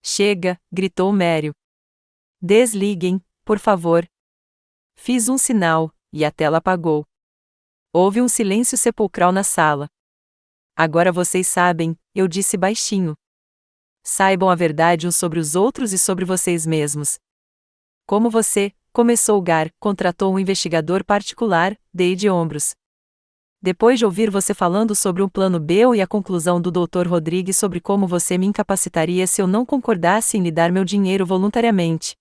Chega, gritou Mério. Desliguem, por favor. Fiz um sinal, e a tela apagou. Houve um silêncio sepulcral na sala. Agora vocês sabem, eu disse baixinho. Saibam a verdade uns sobre os outros e sobre vocês mesmos. Como você, começou Gar, contratou um investigador particular, dei de ombros. Depois de ouvir você falando sobre um plano B e a conclusão do Dr. Rodrigues sobre como você me incapacitaria se eu não concordasse em lhe dar meu dinheiro voluntariamente.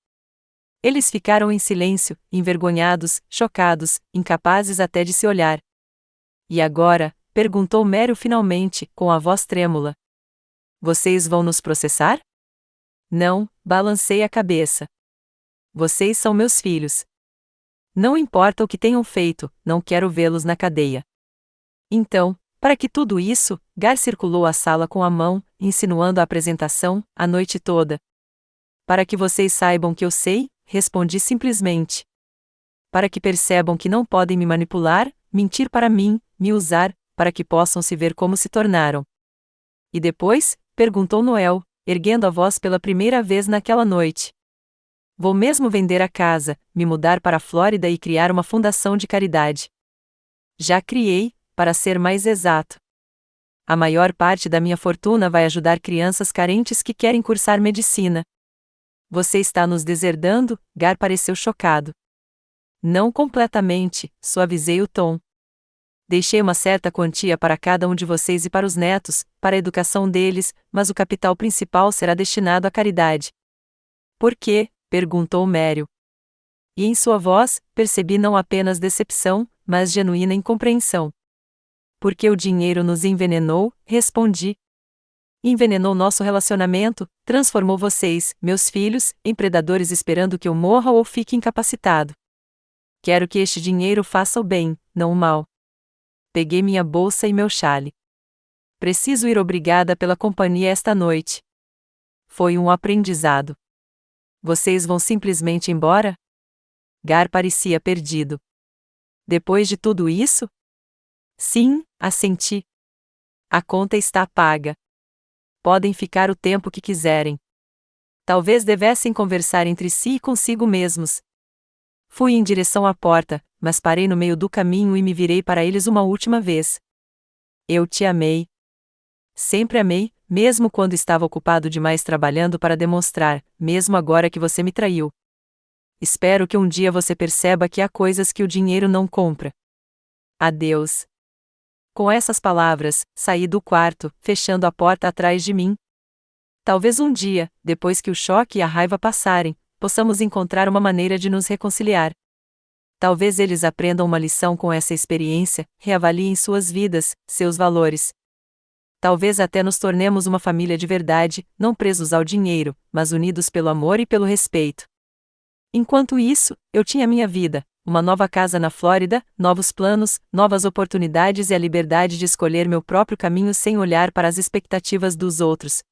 Eles ficaram em silêncio, envergonhados, chocados, incapazes até de se olhar. E agora? Perguntou Mério finalmente, com a voz trêmula. Vocês vão nos processar? Não, balancei a cabeça. Vocês são meus filhos. Não importa o que tenham feito, não quero vê-los na cadeia. Então, para que tudo isso, Gar circulou a sala com a mão, insinuando a apresentação, a noite toda. Para que vocês saibam que eu sei, respondi simplesmente. Para que percebam que não podem me manipular, mentir para mim, me usar, para que possam se ver como se tornaram. E depois? Perguntou Noel, erguendo a voz pela primeira vez naquela noite. Vou mesmo vender a casa, me mudar para a Flórida e criar uma fundação de caridade. Já criei, para ser mais exato. A maior parte da minha fortuna vai ajudar crianças carentes que querem cursar medicina. Você está nos deserdando? Gar pareceu chocado. Não completamente, suavizei o tom. Deixei uma certa quantia para cada um de vocês e para os netos, para a educação deles, mas o capital principal será destinado à caridade. Por quê? Perguntou Mério. E em sua voz, percebi não apenas decepção, mas genuína incompreensão. Porque o dinheiro nos envenenou, respondi. Envenenou nosso relacionamento, transformou vocês, meus filhos, em predadores esperando que eu morra ou fique incapacitado. Quero que este dinheiro faça o bem, não o mal. Peguei minha bolsa e meu chale. Preciso ir, obrigada pela companhia esta noite. Foi um aprendizado. Vocês vão simplesmente embora? Gar parecia perdido. Depois de tudo isso? Sim, assenti. A conta está paga. Podem ficar o tempo que quiserem. Talvez devessem conversar entre si e consigo mesmos. Fui em direção à porta, mas parei no meio do caminho e me virei para eles uma última vez. Eu te amei. Sempre amei, mesmo quando estava ocupado demais trabalhando para demonstrar, mesmo agora que você me traiu. Espero que um dia você perceba que há coisas que o dinheiro não compra. Adeus. Com essas palavras, saí do quarto, fechando a porta atrás de mim. Talvez um dia, depois que o choque e a raiva passarem, possamos encontrar uma maneira de nos reconciliar. Talvez eles aprendam uma lição com essa experiência, reavaliem suas vidas, seus valores. Talvez até nos tornemos uma família de verdade, não presos ao dinheiro, mas unidos pelo amor e pelo respeito. Enquanto isso, eu tinha minha vida, uma nova casa na Flórida, novos planos, novas oportunidades e a liberdade de escolher meu próprio caminho sem olhar para as expectativas dos outros.